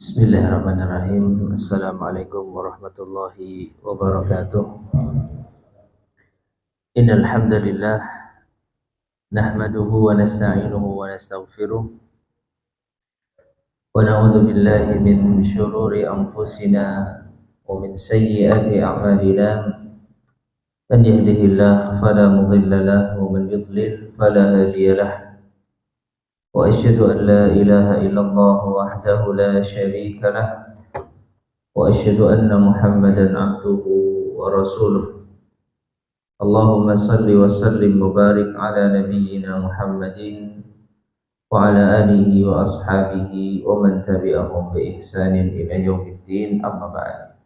Bismillahirrahmanirrahim. Assalamualaikum warahmatullahi wabarakatuh. Innal hamdalillah nahmaduhu wa nasta'inuhu wa nastaghfiruh wa na'udzu billahi min shururi anfusina wa min sayyiati a'malina. Man yahdihillahu fala mudilla lahu wa man yudlil fala hadiya lahu. وأشهد أن لا إله إلا الله وحده لا شريك له وأشهد أن محمدا عبده ورسوله اللهم صل وسلم وبارك على نبينا محمد وعلى آله وأصحابه ومن تبعهم بإحسان إلى يوم الدين أما بعد.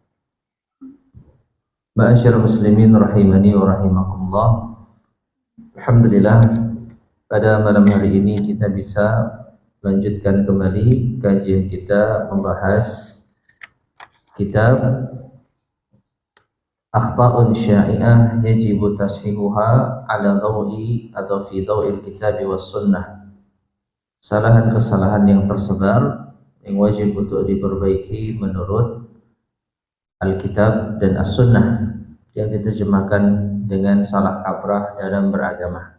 Ma'asyiral muslimin rahimani wa rahimakumullah. Alhamdulillah, pada malam hari ini kita bisa melanjutkan kembali kajian kita membahas kitab Akhta'un Sya'i'ah Yajibu Tashihuha Ala Dawi atau Fi Daw'il Kitab was Sunnah. Kesalahan-kesalahan yang tersebar yang wajib untuk diperbaiki menurut Alkitab dan As-Sunnah, yang diterjemahkan dengan salah kaprah dalam beragama.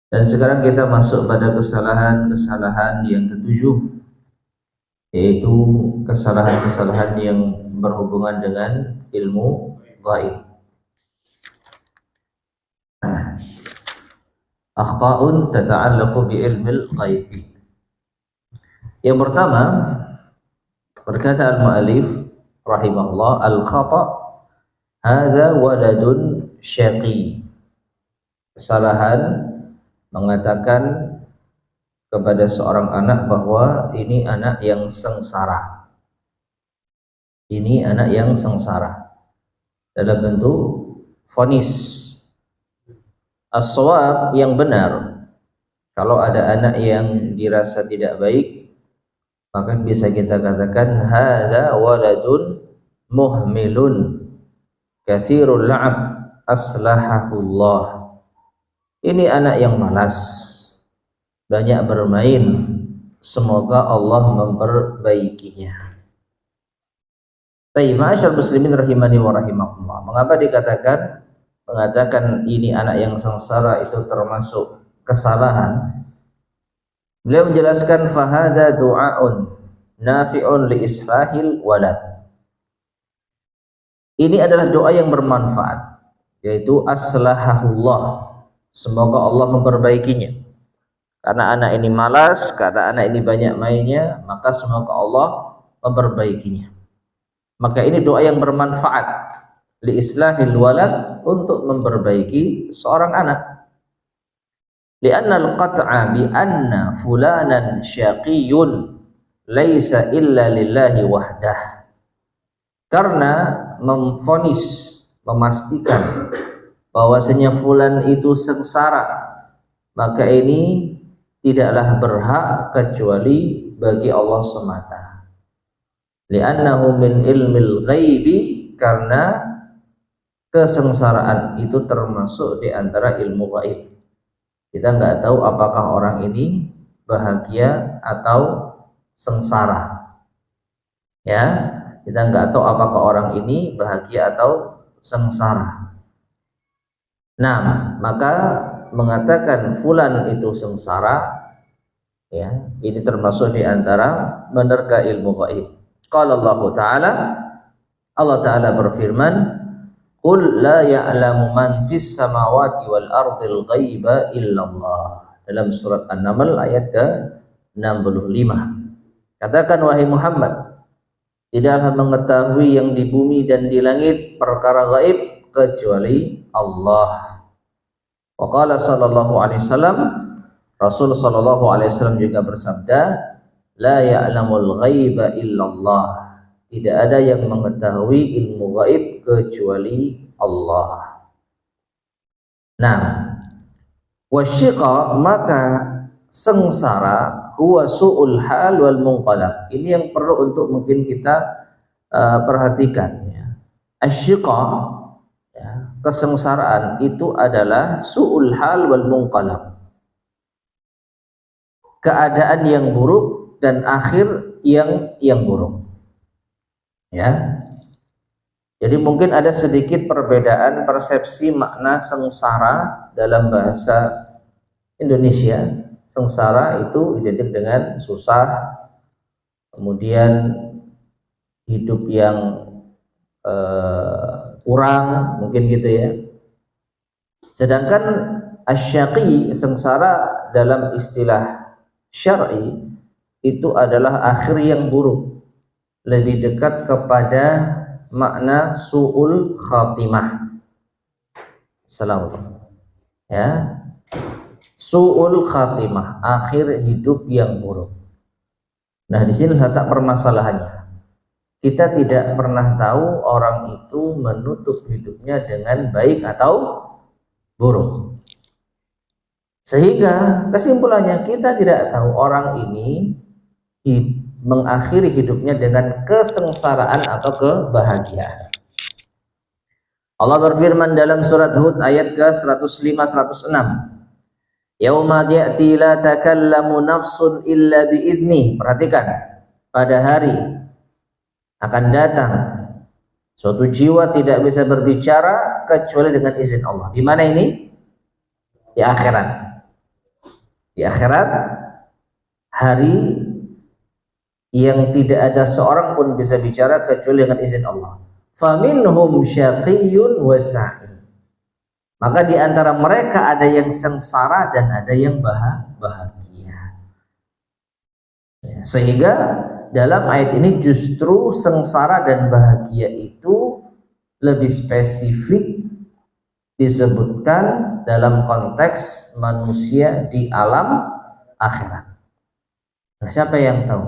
Dan sekarang kita masuk pada kesalahan-kesalahan yang ketujuh, yaitu kesalahan-kesalahan yang berhubungan dengan ilmu gaib. Akhta'un tata'allaqu bi ilmil ghaib. Yang pertama, berkata al-mu'allif rahimahullah, al-khata' hadza waladun syaqi. Kesalahan mengatakan kepada seorang anak bahwa ini anak yang sengsara. Ini anak yang sengsara dalam bentuk vonis. As-shawab, yang benar, kalau ada anak yang dirasa tidak baik, maka bisa kita katakan hadza waladun muhmilun katsirul la'ab aslahahullah. Ini anak yang malas, banyak bermain, semoga Allah memperbaikinya. Baik, ma'asyar muslimin rahimani wa rahimakumullah. Mengapa mengatakan ini anak yang sengsara itu termasuk kesalahan? Beliau menjelaskan fahada du'aun nafi'un li islahil walad. Ini adalah doa yang bermanfaat, yaitu aslahahullah, semoga Allah memperbaikinya. Karena anak ini malas, karena anak ini banyak mainnya, maka semoga Allah memperbaikinya. Maka ini doa yang bermanfaat li islahil walad, untuk memperbaiki seorang anak. Li'anna al-qat'a bi anna fulanan syaqiyun laisa illa lillahi wahdah. Karena memvonis, memastikan bahwasanya fulan itu sengsara, maka ini tidaklah berhak kecuali bagi Allah semata. Li'annahu min ilmil ghaibi, karena kesengsaraan itu termasuk di antara ilmu gaib. Kita nggak tahu apakah orang ini bahagia atau sengsara. Ya, kita nggak tahu apakah orang ini bahagia atau sengsara. Nah, maka mengatakan fulan itu sengsara, ya, ini termasuk di antara menerka ilmu gaib. Qala Allah Ta'ala, Allah Ta'ala berfirman, qul la ya'lamu man fis samawati wal ardil ghaiba illallah. Dalam surat An-Naml ayat ke-65. Katakan wahai Muhammad, tidaklah mengetahui yang di bumi dan di langit perkara gaib kecuali Allah. Wa qala sallallahu alaihi wasallam, Rasul sallallahu alaihi wasallam juga bersabda, la ya'lamul ghaiba illallah. Tidak ada yang mengetahui ilmu gaib kecuali Allah. Nah, wasyiqa, maka sengsara, huwa su'ul hal wal munqalab. Ini yang perlu untuk mungkin kita perhatikan, ya. Asyiqa, ya, kesengsaraan itu adalah su'ul hal wal munqalab, keadaan yang buruk dan akhir yang buruk. Ya. Jadi mungkin ada sedikit perbedaan persepsi makna sengsara dalam bahasa Indonesia. Sengsara itu identik dengan susah, kemudian hidup yang kurang, mungkin gitu ya. Sedangkan asyaqi, sengsara dalam istilah syar'i itu adalah akhir yang buruk, lebih dekat kepada makna su'ul khatimah. Assalamualaikum. Ya, su'ul khatimah, akhir hidup yang buruk. Nah, di sini letak permasalahannya. Kita tidak pernah tahu orang itu menutup hidupnya dengan baik atau buruk. Sehingga kesimpulannya kita tidak tahu orang ini mengakhiri hidupnya dengan kesengsaraan atau kebahagiaan. Allah berfirman dalam surat Hud ayat ke-105-106. Yauma ya'ti la takallamu nafsun illa bi'idnih. Perhatikan, pada hari akan datang suatu jiwa tidak bisa berbicara kecuali dengan izin Allah. Di mana ini? Di akhirat. Di akhirat, hari yang tidak ada seorang pun bisa bicara kecuali dengan izin Allah. Faminhum syaqiyyun wa sa'i. Maka di antara mereka ada yang sengsara dan ada yang bahagia. Sehingga dalam ayat ini justru sengsara dan bahagia itu lebih spesifik disebutkan dalam konteks manusia di alam akhirat. Nah, siapa yang tahu?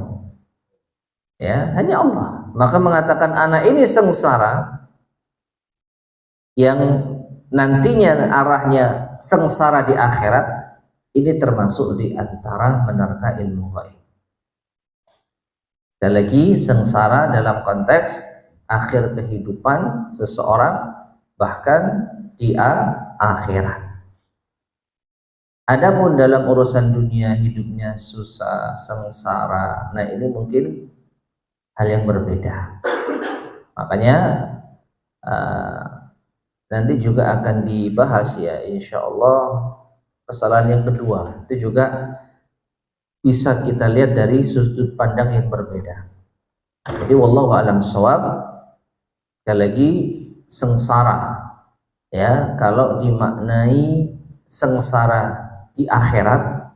Ya, hanya Allah. Maka mengatakan anak ini sengsara, yang nantinya arahnya sengsara di akhirat, ini termasuk di antara menerka ilmu gaib. Sekali lagi, sengsara dalam konteks akhir kehidupan seseorang, bahkan di akhirat. Adapun dalam urusan dunia hidupnya susah, sengsara, nah ini mungkin hal yang berbeda. Makanya nanti juga akan dibahas ya, insya Allah kesalahan yang kedua itu juga bisa kita lihat dari sudut pandang yang berbeda. Jadi wallahu a'lam shawab. Sekali lagi, sengsara ya, kalau dimaknai sengsara di akhirat,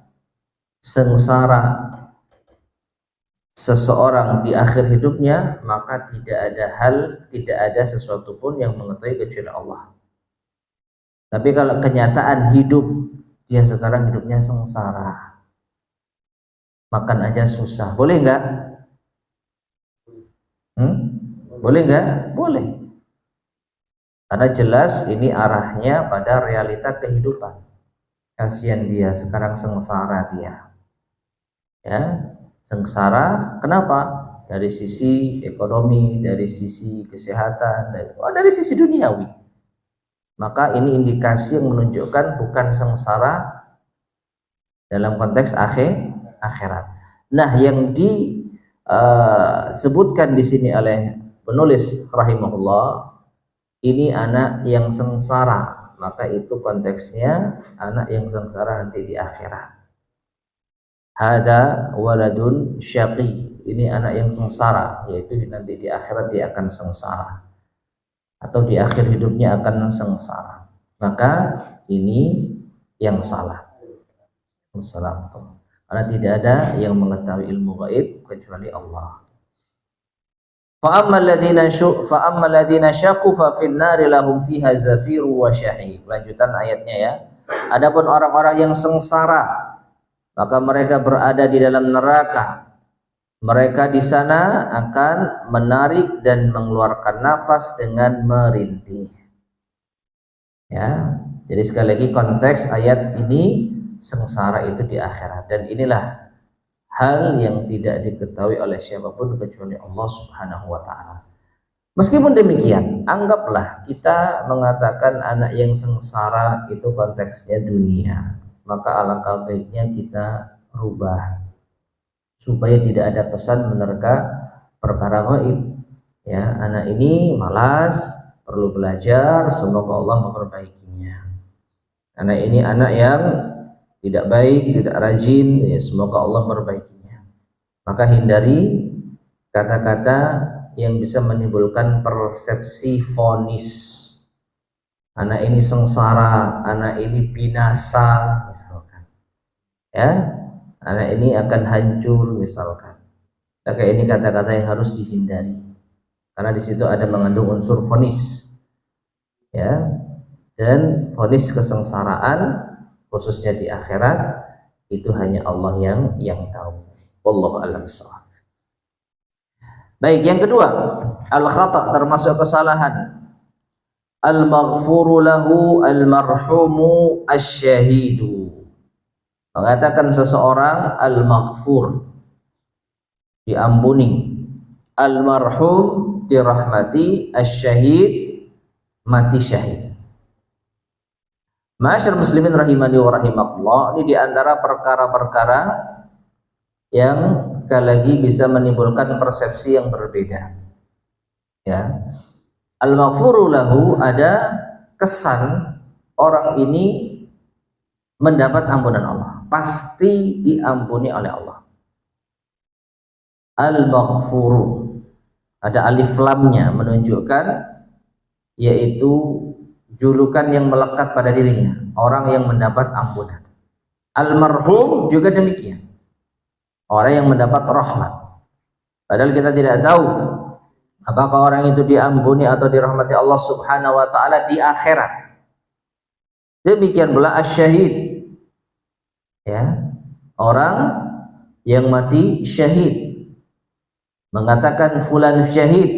sengsara seseorang di akhir hidupnya, maka tidak ada sesuatu pun yang mengetahui kecuali Allah. Tapi kalau kenyataan hidup, dia sekarang hidupnya sengsara, makan aja susah, boleh nggak? Boleh nggak? Boleh. Karena jelas ini arahnya pada realita kehidupan. Kasihan dia, sekarang sengsara dia. Ya, sengsara, kenapa? Dari sisi ekonomi, dari sisi kesehatan, dari sisi duniawi. Maka ini indikasi yang menunjukkan bukan sengsara dalam konteks akhirat. Nah, yang disebutkan di sini oleh penulis rahimahullah, ini anak yang sengsara, maka itu konteksnya anak yang sengsara nanti di akhirat. Hada waladun syaqi, ini anak yang sengsara, yaitu nanti di akhirat dia akan sengsara, atau di akhir hidupnya akan sengsara. Maka ini yang salah. Assalamualaikum. Karena tidak ada yang mengetahui ilmu gaib kecuali Allah. Fa'ammal ladina syaqu fa fin nari lahum fiha zafiru wa syahid. Lanjutan ayatnya ya. Adapun orang-orang yang sengsara, maka mereka berada di dalam neraka. Mereka di sana akan menarik dan mengeluarkan nafas dengan merintih. Ya. Jadi sekali lagi konteks ayat ini, sengsara itu di akhirat, dan inilah hal yang tidak diketahui oleh siapapun kecuali Allah Subhanahu wa ta'ala. Meskipun demikian, anggaplah kita mengatakan anak yang sengsara itu konteksnya dunia, maka alangkah baiknya kita rubah. supaya tidak ada kesan menerka perkara gaib. Ya, anak ini malas, perlu belajar, semoga Allah memperbaikinya. Anak ini anak yang tidak baik, tidak rajin, ya semoga Allah memperbaikinya. Maka hindari kata-kata yang bisa menimbulkan persepsi vonis. Anak ini sengsara, anak ini binasa, misalkan. Ya, anak ini akan hancur, misalkan. Maka ini kata-kata yang harus dihindari, karena di situ ada mengandung unsur vonis. Ya, dan vonis kesengsaraan khususnya di akhirat itu hanya Allah yang tahu. Wallahu a'lam bishawab. Baik, yang kedua, al-khata' termasuk kesalahan. Al-maghfuru lahu al-marhumu asy-syahidu. Mengatakan seseorang al-maghfur, diampuni, al-marhum dirahmati, asy-syahid mati syahid. Ma'asyar muslimin rahimani wa rahimakumullah, ini diantara perkara-perkara yang sekali lagi bisa menimbulkan persepsi yang berbeda. Ya, al-maghfuru lahu, ada kesan orang ini mendapat ampunan Allah, pasti diampuni oleh Allah. Al-maghfuru, ada alif lamnya menunjukkan yaitu julukan yang melekat pada dirinya, orang yang mendapat ampunan. Al-marhum juga demikian, orang yang mendapat rahmat. Padahal kita tidak tahu apakah orang itu diampuni atau dirahmati Allah Subhanahu wa taala di akhirat. Demikian pula asy-syahid, ya, orang yang mati syahid. Mengatakan fulan syahid,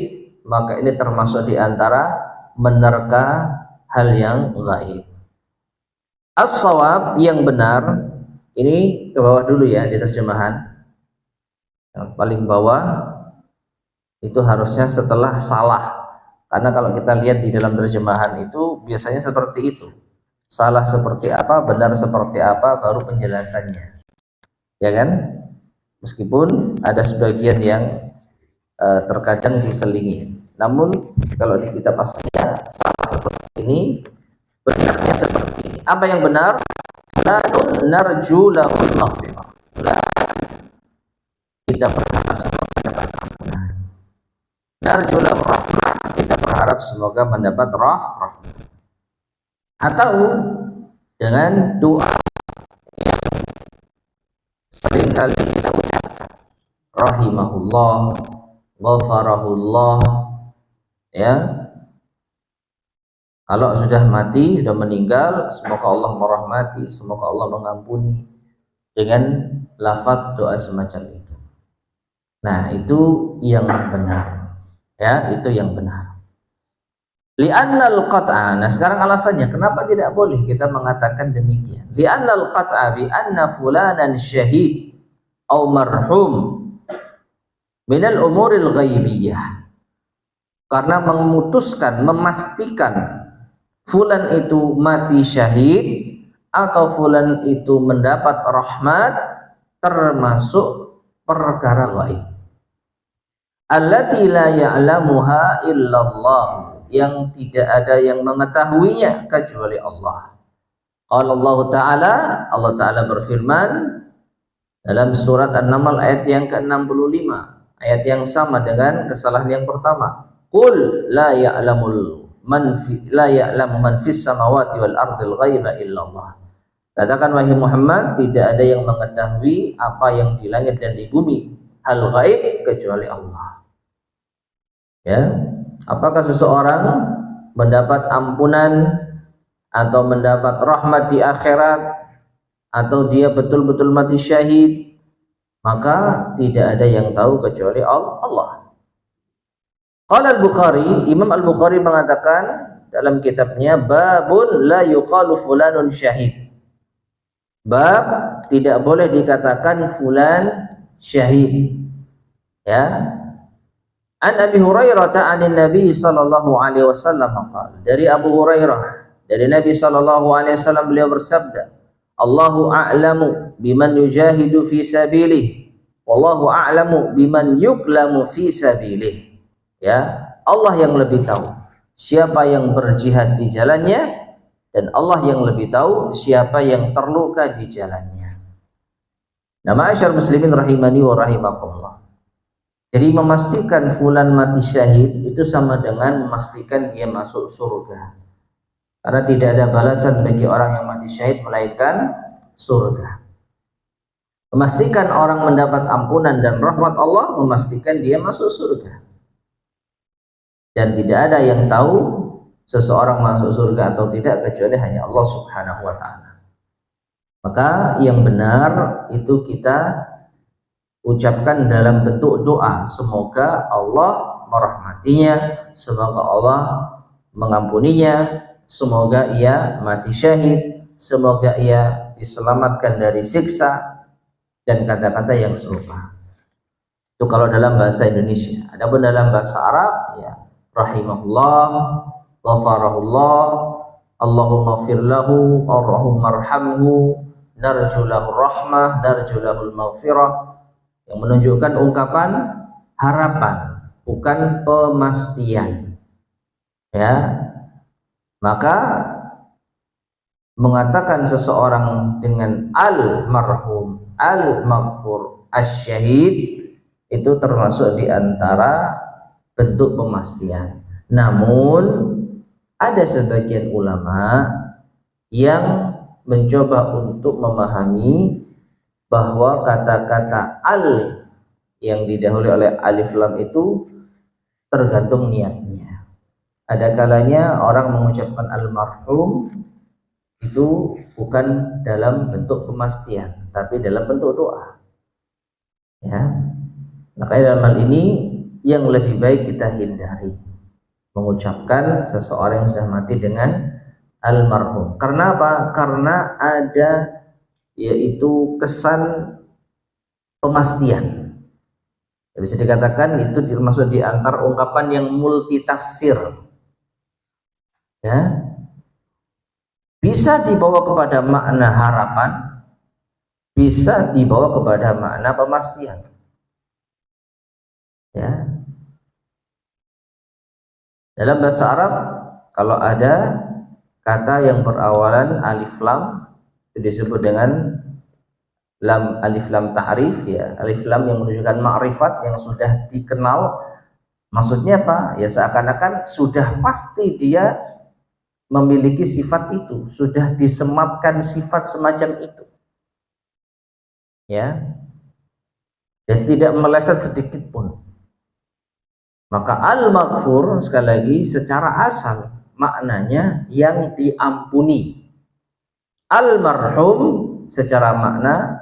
maka ini termasuk di antara menerka hal yang gaib. As-shawab, yang benar, ini ke bawah dulu ya di terjemahan. Yang paling bawah itu harusnya setelah salah. Karena kalau kita lihat di dalam terjemahan itu biasanya seperti itu. Salah seperti apa, benar seperti apa, baru penjelasannya. Ya kan? Meskipun ada sebagian yang terkadang diselingi. Namun kalau di kitab aslinya salah seperti ini, benarnya seperti ini. Apa yang benar? La narju lahul maghfirah. Kita berharap semoga mendapat ampunan. Narju lahul rahmah, kita berharap semoga mendapat rahmah. Atau dengan doa yang seringkali kita ucapkan, rahimahullah, ghafarahullah, ya. Kalau sudah mati, sudah meninggal, semoga Allah merahmati, semoga Allah mengampuni, dengan lafaz doa semacam itu. Nah, itu yang benar. Ya, itu yang benar. Li'annal qat'a. Nah, sekarang alasannya kenapa tidak boleh kita mengatakan demikian. Li'annal qat'a bi anna fulanan syahid au marhum minal umuril ghaibiyah, karena memutuskan, memastikan fulan itu mati syahid atau fulan itu mendapat rahmat termasuk perkara gaib, allati la ya'lamuha illallah, yang tidak ada yang mengetahuinya kecuali Allah. Qala Allah Ta'ala, Allah Ta'ala berfirman dalam surat An-Naml ayat yang ke-65, ayat yang sama dengan kesalahan yang pertama. Qul la ya'lamu man fis samawati wal ardil ghaiba illallah. Katakan wahai Muhammad, tidak ada yang mengetahui apa yang di langit dan di bumi, hal gaib, kecuali Allah. Ya, apakah seseorang mendapat ampunan atau mendapat rahmat di akhirat, atau dia betul-betul mati syahid, maka tidak ada yang tahu kecuali Allah. Qala al-Bukhari, Imam Al-Bukhari mengatakan dalam kitabnya, babun la yuqalu fulanun syahid. Bab tidak boleh dikatakan fulan syahid. Ya. An Abi Hurairah ta'anin Nabi sallallahu alaihi wasallam qala, dari Abu Hurairah, dari Nabi sallallahu alaihi wasallam, beliau bersabda, Allahu a'lamu biman yujahidu fi sabilihi. Wallahu a'lamu biman yuklamu fi sabilih. Ya, Allah yang lebih tahu siapa yang berjihad di jalannya, dan Allah yang lebih tahu siapa yang terluka di jalannya. Nah, ma'asyar muslimin rahimani wa rahimakumullah. Jadi memastikan fulan mati syahid itu sama dengan memastikan dia masuk surga. Karena tidak ada balasan bagi orang yang mati syahid melainkan surga. Memastikan orang mendapat ampunan dan rahmat Allah, memastikan dia masuk surga. Dan tidak ada yang tahu seseorang masuk surga atau tidak kecuali hanya Allah Subhanahu wa ta'ala. Maka yang benar itu kita ucapkan dalam bentuk doa, semoga Allah merahmatinya, semoga Allah mengampuninya, semoga ia mati syahid, semoga ia diselamatkan dari siksa, dan kata-kata yang serupa. Itu kalau dalam bahasa Indonesia. Adapun dalam bahasa Arab, ya, rahimahullah, ghafarahullah, Allahumma ighfir lahu, Allahumma arhamhu, narju lahu rahmah, narju lahul maghfirah, yang menunjukkan ungkapan harapan, bukan pemastian. Ya, maka mengatakan seseorang dengan al-marhum, al-maghfur, asy-syahid itu termasuk di antara bentuk pemastian. Namun ada sebagian ulama yang mencoba untuk memahami bahwa kata-kata al yang didahului oleh alif lam itu tergantung niatnya. Ada kalanya orang mengucapkan al-marhum itu bukan dalam bentuk pemastian, tapi dalam bentuk doa. Ya, makanya dalam hal ini yang lebih baik kita hindari mengucapkan seseorang yang sudah mati dengan almarhum. Karena apa? Karena ada yaitu kesan pemastian. Bisa dikatakan itu termasuk di antara ungkapan yang multitafsir. Ya. Bisa dibawa kepada makna harapan, bisa dibawa kepada makna pemastian. Ya. Dalam bahasa Arab, kalau ada kata yang berawalan alif lam, itu disebut dengan lam, alif lam ta'rif, ya, alif lam yang menunjukkan ma'rifat yang sudah dikenal. Maksudnya apa? Ya seakan-akan sudah pasti dia memiliki sifat itu, sudah disematkan sifat semacam itu. Ya. Jadi tidak meleset sedikit pun. Maka al-maghfur sekali lagi secara asal maknanya yang diampuni. Al-marhum secara makna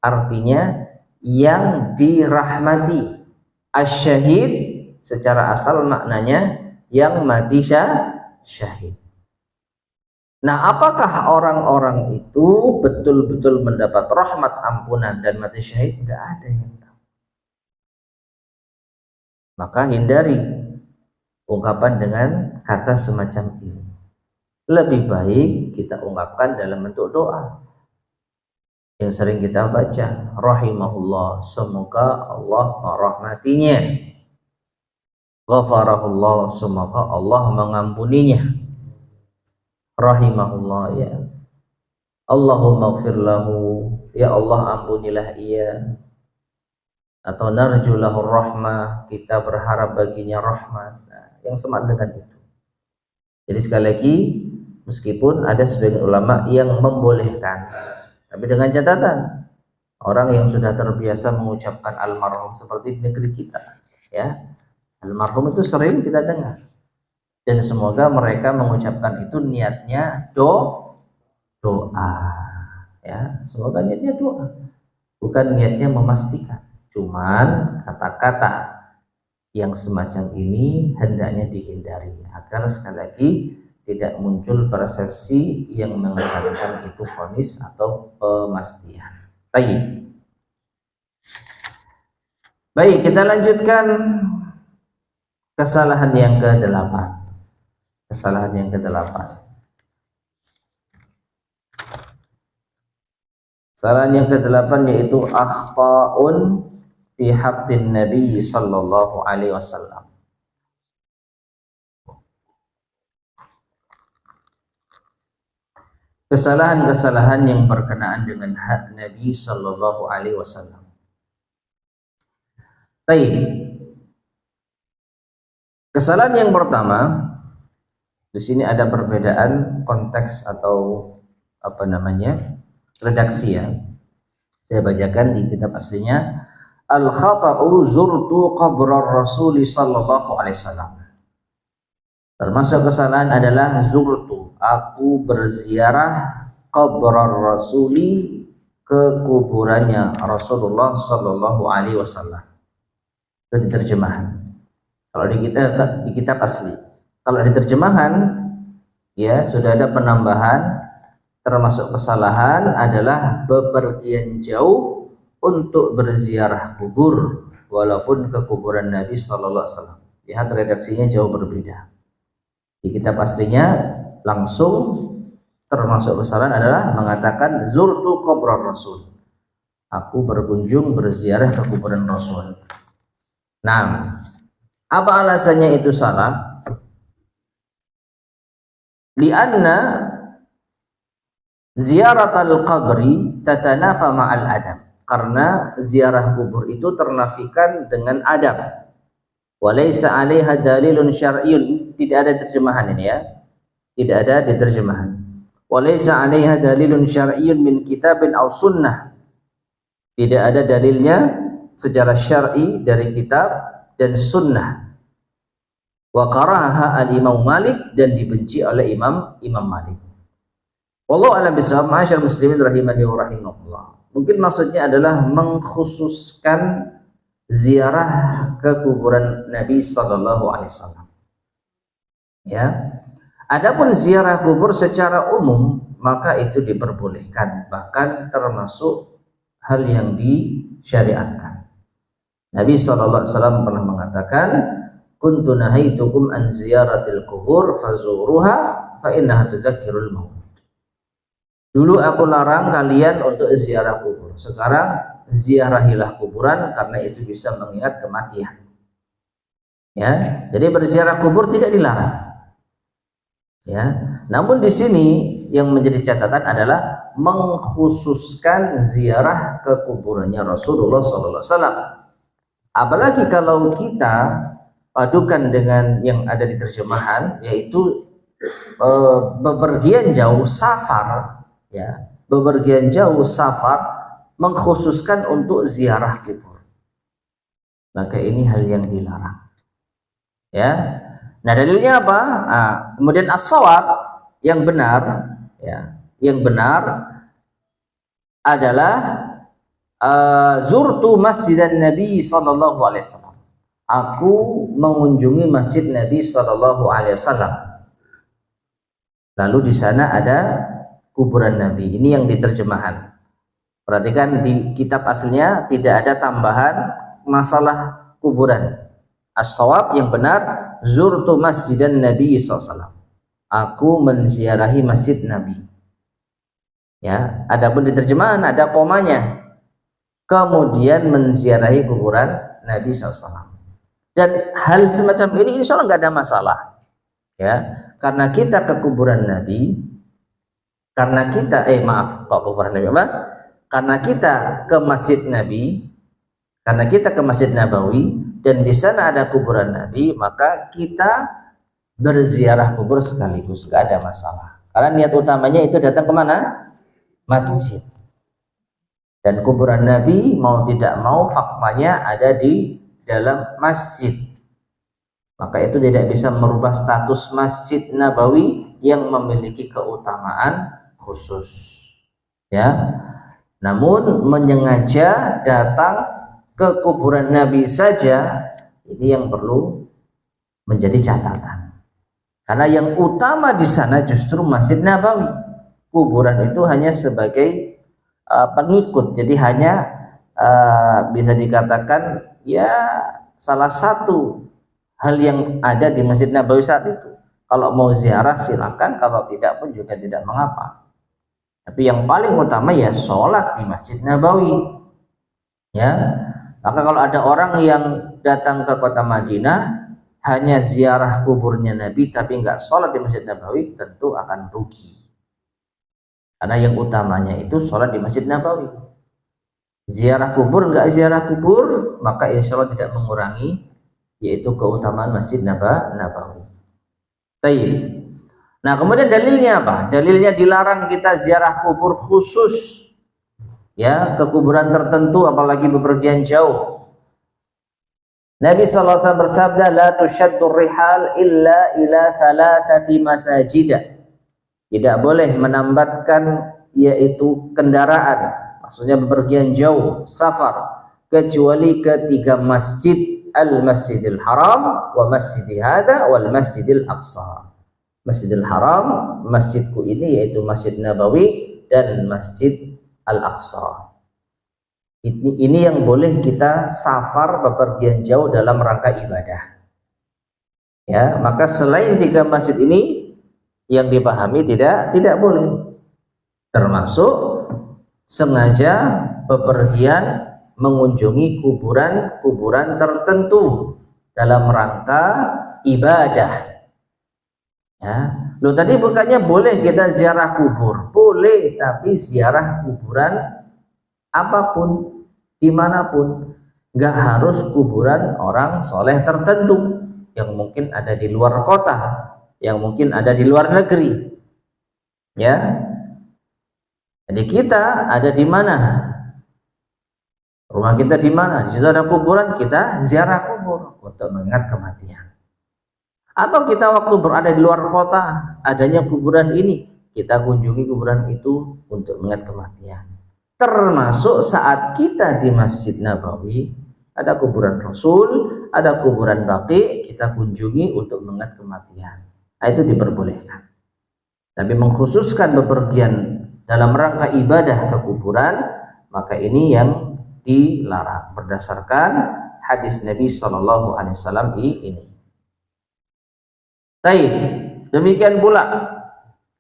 artinya yang dirahmati. Asy-syahid secara asal maknanya yang mati syahid. Nah, apakah orang-orang itu betul-betul mendapat rahmat, ampunan dan mati syahid? Enggak ada yang tahu. Maka hindari ungkapan dengan kata semacam ini. Lebih baik kita ungkapkan dalam bentuk doa yang sering kita baca, rahimahullah, semoga Allah merahmatinya, ghafarahullah, semoga Allah mengampuninya, rahimahullah, ya Allahumma ighfir lahu, ya Allah ampunilah ia, atau narju lahu rahmah, kita berharap baginya rahmat. Nah, yang semak dengan itu. Jadi sekali lagi, meskipun ada sebagian ulama yang membolehkan, tapi dengan catatan orang yang sudah terbiasa mengucapkan almarhum seperti di negeri kita, ya, almarhum itu sering kita dengar. Dan semoga mereka mengucapkan itu niatnya doa, ya, semoga niatnya doa, bukan niatnya memastikan. Cuman kata-kata yang semacam ini hendaknya dihindari agar sekali lagi tidak muncul persepsi yang mengesankan itu vonis atau pemastian. Baik, kita lanjutkan kesalahan yang ke-8. Kesalahan yang ke-8. Kesalahan yang ke-8 yaitu akhta'un fi haqqin Nabi sallallahu alaihi wasallam. Kesalahan-kesalahan yang berkenaan dengan hak Nabi sallallahu alaihi wasallam. Baik. Kesalahan yang pertama, di sini ada perbedaan konteks atau redaksi ya. Saya bacakan di kitab aslinya. Al-khata'u zurtu qabrar Rasul sallallahu alaihi wasallam. Termasuk kesalahan adalah zurtu, aku berziarah qabrar Rasuli, ke kuburannya Rasulullah sallallahu alaihi wasallam. Itu di terjemahan. Kalau di kitab asli. Kalau di terjemahan ya sudah ada penambahan, termasuk kesalahan adalah bepergian jauh untuk berziarah kubur walaupun ke kuburan Nabi sallallahu alaihi wasallam. Lihat redaksinya jauh berbeda. Di kitab aslinya langsung termasuk kesalahan adalah mengatakan zurtu qabrar Rasul. Aku berkunjung berziarah ke kuburan Rasul. Nah, apa alasannya itu salah? Lianna ziyaratal qabri tatanafa ma'al adab. Karena ziarah kubur itu ternafikan dengan adab. Walaysa 'alaiha dalilun syar'iyyun. Tidak ada terjemahan ini ya. Tidak ada di terjemahan. Walaysa 'alaiha dalilun syar'iyyun min kitabin aw sunnah. Tidak ada dalilnya secara syar'i dari kitab dan sunnah. Wa karaha al-Imam Malik, dan dibenci oleh Imam Malik. Wallahu a'lam bishawab. Ma'asyiral muslimin rahimani wa rahimakumullah. Mungkin maksudnya adalah mengkhususkan ziarah ke kuburan Nabi sallallahu alaihi wasallam. Ya. Adapun ziarah kubur secara umum maka itu diperbolehkan, bahkan termasuk hal yang disyariatkan. Nabi sallallahu alaihi wasallam pernah mengatakan, "Kuntu nahaitukum an ziyaratil qubur fazuruha fa innaha tuzakkirul maut." Dulu aku larang kalian untuk ziarah kubur. Sekarang ziarahilah kuburan karena itu bisa mengingat kematian. Ya, jadi berziarah kubur tidak dilarang. Ya, namun di sini yang menjadi catatan adalah mengkhususkan ziarah ke kuburannya Rasulullah SAW. Apalagi kalau kita padukan dengan yang ada di terjemahan, yaitu bepergian jauh safar. Ya, bepergian jauh safar mengkhususkan untuk ziarah kubur, maka ini hal yang dilarang. Ya, nah dalilnya apa? Kemudian as-shawab, yang benar, ya, yang benar adalah zurtu masjidan Nabi sallallahu alaihi wasallam. Aku mengunjungi masjid Nabi sallallahu alaihi wasallam. Lalu di sana ada kuburan Nabi. Ini yang diterjemahan. Perhatikan di kitab aslinya tidak ada tambahan masalah kuburan. As-shawab yang benar, zurtu masjidan Nabi SAW. Aku menziarahi masjid Nabi. Ya, adapun di terjemahan ada komanya. Kemudian menziarahi kuburan Nabi SAW. Dan hal semacam ini insya Allah nggak ada masalah. Ya, karena kita ke kuburan Nabi, karena kita kuburan Nabi apa? Karena kita ke masjid Nabi, karena kita ke Masjid Nabawi dan di sana ada kuburan Nabi, maka kita berziarah kubur sekaligus, gak ada masalah. Karena niat utamanya itu datang kemana? Masjid. Dan kuburan Nabi mau tidak mau faktanya ada di dalam masjid. Maka itu tidak bisa merubah status Masjid Nabawi yang memiliki keutamaan khusus. Ya. Namun menyengaja datang ke kuburan Nabi saja, ini yang perlu menjadi catatan. Karena yang utama di sana justru Masjid Nabawi. Kuburan itu hanya sebagai pengikut. Jadi hanya bisa dikatakan ya salah satu hal yang ada di Masjid Nabawi saat itu. Kalau mau ziarah silakan, kalau tidak pun juga tidak mengapa. Tapi yang paling utama ya sholat di Masjid Nabawi. Ya, Maka kalau ada orang yang datang ke kota Madinah hanya ziarah kuburnya Nabi tapi nggak sholat di Masjid Nabawi, tentu akan rugi. Karena yang utamanya itu sholat di Masjid Nabawi. Ziarah kubur nggak ziarah kubur, maka insya Allah tidak mengurangi yaitu keutamaan Masjid Nabawi. Taib. Nah, kemudian dalilnya apa? Dalilnya dilarang kita ziarah kubur khusus, ya, ke kuburan tertentu, apalagi bepergian jauh. Nabi SAW bersabda, la tushaddur rihal illa ila thalathati masajidah. Tidak boleh menambatkan yaitu kendaraan, maksudnya bepergian jauh, safar, kecuali ke 3 masjid, al-Masjidil Haram, wa Masjidi Hada, wal Masjidil Aqsa. Masjidil Haram, masjidku ini yaitu Masjid Nabawi dan Masjid Al-Aqsa. Ini yang boleh kita safar bepergian jauh dalam rangka ibadah. Ya, maka selain 3 masjid ini yang dipahami tidak boleh. Termasuk sengaja bepergian mengunjungi kuburan tertentu dalam rangka ibadah. Ya, loh tadi bukannya boleh kita ziarah kubur? Boleh, tapi ziarah kuburan apapun, dimanapun. Nggak harus kuburan orang soleh tertentu yang mungkin ada di luar kota, yang mungkin ada di luar negeri. Ya, jadi kita ada di mana? Rumah kita di mana? Di situ ada kuburan, kita ziarah kubur untuk mengingat kematian. Atau kita waktu berada di luar kota, adanya kuburan ini, kita kunjungi kuburan itu untuk mengingat kematian. Termasuk saat kita di Masjid Nabawi, ada kuburan Rasul, ada kuburan Baqi, kita kunjungi untuk mengingat kematian. Nah, itu diperbolehkan. Tapi mengkhususkan bepergian dalam rangka ibadah ke kuburan, maka ini yang dilarang berdasarkan hadis Nabi SAW ini. Baik, demikian pula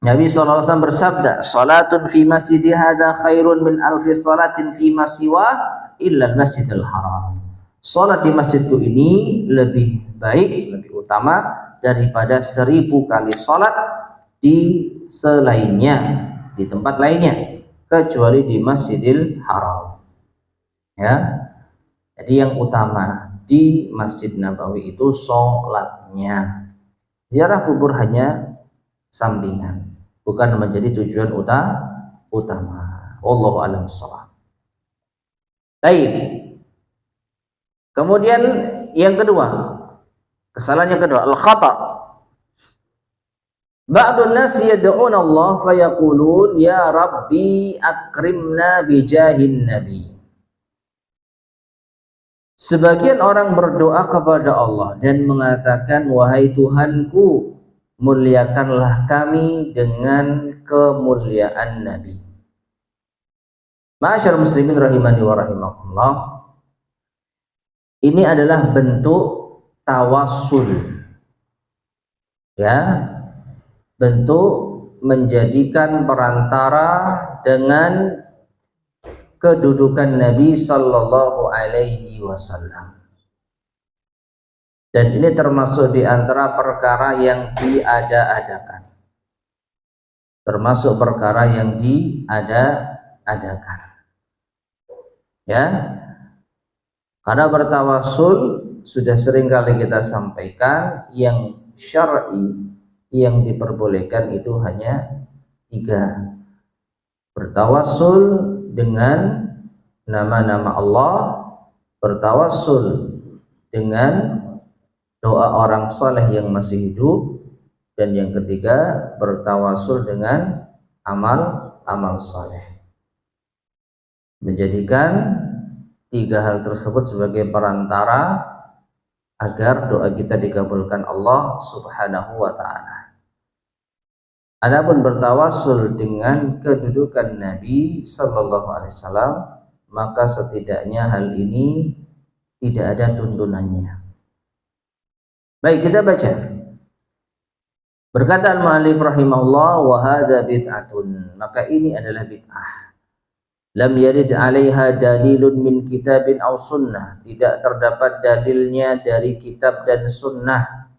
Nabi SAW bersabda, salatun fi masjidi hadha khairun min alfi salatin fi masiwa illa al-masjidil haram. Salat di masjidku ini lebih baik, lebih utama daripada 1000 kali salat di selainnya, di tempat lainnya, kecuali di Masjidil Haram. Ya, jadi yang utama di Masjid Nabawi itu salatnya. Ziarah kubur hanya sampingan, bukan menjadi tujuan utama. Wallahu a'lam bishawab. Baik. Kemudian yang kedua, kesalahan yang kedua, al-khata. Ba'dun nas yad'una Allah fayaqulun ya Rabbi akrimna bijahin nabi. Sebagian orang berdoa kepada Allah dan mengatakan, wahai Tuhanku, muliakanlah kami dengan kemuliaan Nabi. Ma'asyar muslimin rahimani wa rahimakumullah. Ini adalah bentuk tawassul. Ya, bentuk menjadikan perantara dengan kedudukan Nabi Sallallahu Alaihi Wasallam. Dan ini termasuk di antara perkara yang diada-adakan. Termasuk perkara yang diada-adakan. Ya, karena bertawassul sudah sering kali kita sampaikan, yang syar'i yang diperbolehkan itu hanya 3. Bertawassul dengan nama-nama Allah, bertawassul dengan doa orang saleh yang masih hidup, dan yang ketiga bertawassul dengan amal saleh. Menjadikan 3 hal tersebut sebagai perantara agar doa kita dikabulkan Allah Subhanahu wa ta'ala. Adapun bertawassul dengan kedudukan Nabi Sallallahu Alaihi Wasallam, maka setidaknya hal ini tidak ada tuntunannya. Baik, kita baca. Berkata al-mu'allif rahimahullah, wa hadza bid'atun, maka ini adalah bid'ah. lam yarid 'alaiha dalilun min kitabin aw sunnah, tidak terdapat dalilnya dari kitab dan sunnah.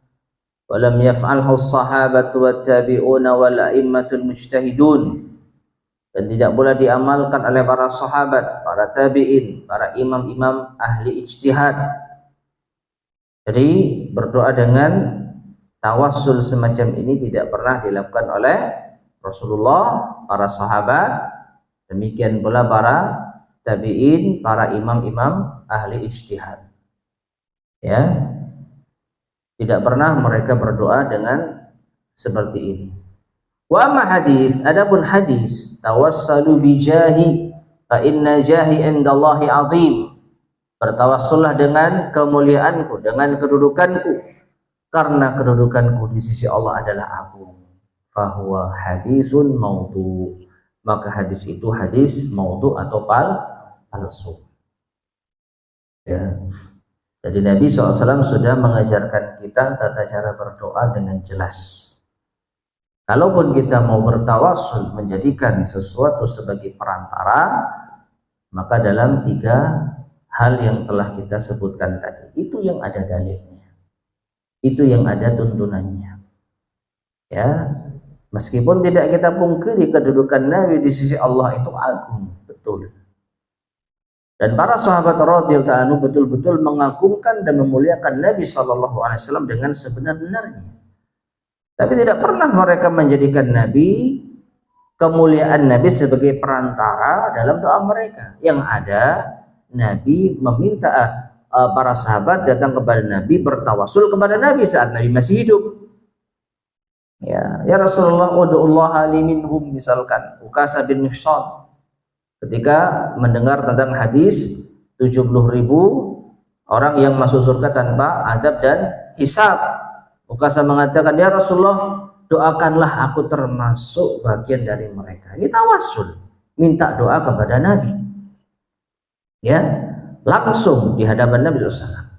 Walam yaf'alhu as-sahabatu wat-tabi'una wal a'immatul mujtahidun, dan tidak pula diamalkan oleh para sahabat, para tabi'in, para imam-imam ahli ijtihad. Jadi berdoa dengan tawassul semacam ini tidak pernah dilakukan oleh Rasulullah, para sahabat, demikian pula para tabi'in, para imam-imam ahli ijtihad. Ya, tidak pernah mereka berdoa dengan seperti ini. Wa amma hadis, adapun hadis, tawassalu bi jahi fa inna jahi indallahi azim, bertawassullah dengan kemuliaanku, dengan kedudukanku, karena kedudukanku di sisi Allah adalah agung. Fahuwa hadisun maudhu, maka hadis itu hadis maudhu atau palsu. Ya. Jadi Nabi SAW sudah mengajarkan kita tata cara berdoa dengan jelas. Kalaupun kita mau bertawassul, menjadikan sesuatu sebagai perantara, maka dalam 3 hal yang telah kita sebutkan tadi, itu yang ada dalilnya, itu yang ada tuntunannya. Ya, meskipun tidak kita pungkiri kedudukan Nabi di sisi Allah itu agung, betul. Dan para sahabat radhiyallahu anhu betul-betul mengagungkan dan memuliakan Nabi SAW dengan sebenar-benarnya. Tapi tidak pernah mereka menjadikan Nabi, kemuliaan Nabi sebagai perantara dalam doa mereka. Yang ada, Nabi meminta para sahabat datang kepada Nabi, bertawassul kepada Nabi saat Nabi masih hidup. Ya Rasulullah, ud'ullaha li minhum, misalkan Ukasha bin Mihsan ketika mendengar tentang hadis 70.000 orang yang masuk surga tanpa azab dan hisab. Ukasha mengatakan, ya Rasulullah, doakanlah aku termasuk bagian dari mereka. Ini tawassul, minta doa kepada Nabi. Ya, langsung di hadapan Nabi SAW.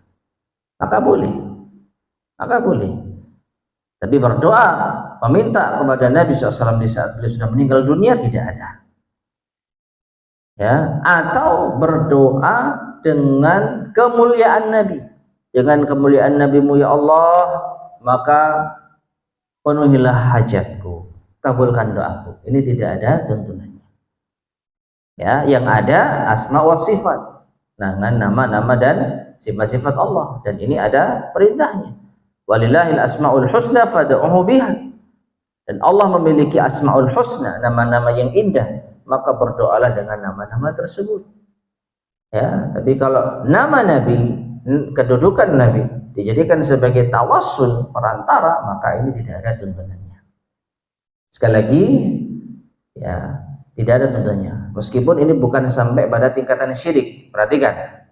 Maka boleh. Tapi berdoa, meminta kepada Nabi SAW di saat beliau sudah meninggal dunia, tidak ada. Ya, atau berdoa dengan kemuliaan Nabi, dengan kemuliaan Nabi-Mu ya Allah, maka penuhilah hajatku, kabulkan doaku. Ini tidak ada tuntunannya. Ya, yang ada asma wa sifat, dengan nama-nama dan sifat-sifat Allah, dan ini ada perintahnya. Walillahil asmaul husna fad'uhu biha. Dan Allah memiliki asmaul husna, nama-nama yang indah, maka berdoalah dengan nama-nama tersebut. Ya, tapi kalau nama Nabi, kedudukan Nabi dijadikan sebagai tawassul, perantara, maka ini tidak ada tuntunannya. Sekali lagi, ya, tidak ada tuntunannya. Meskipun ini bukan sampai pada tingkatan syirik. Perhatikan.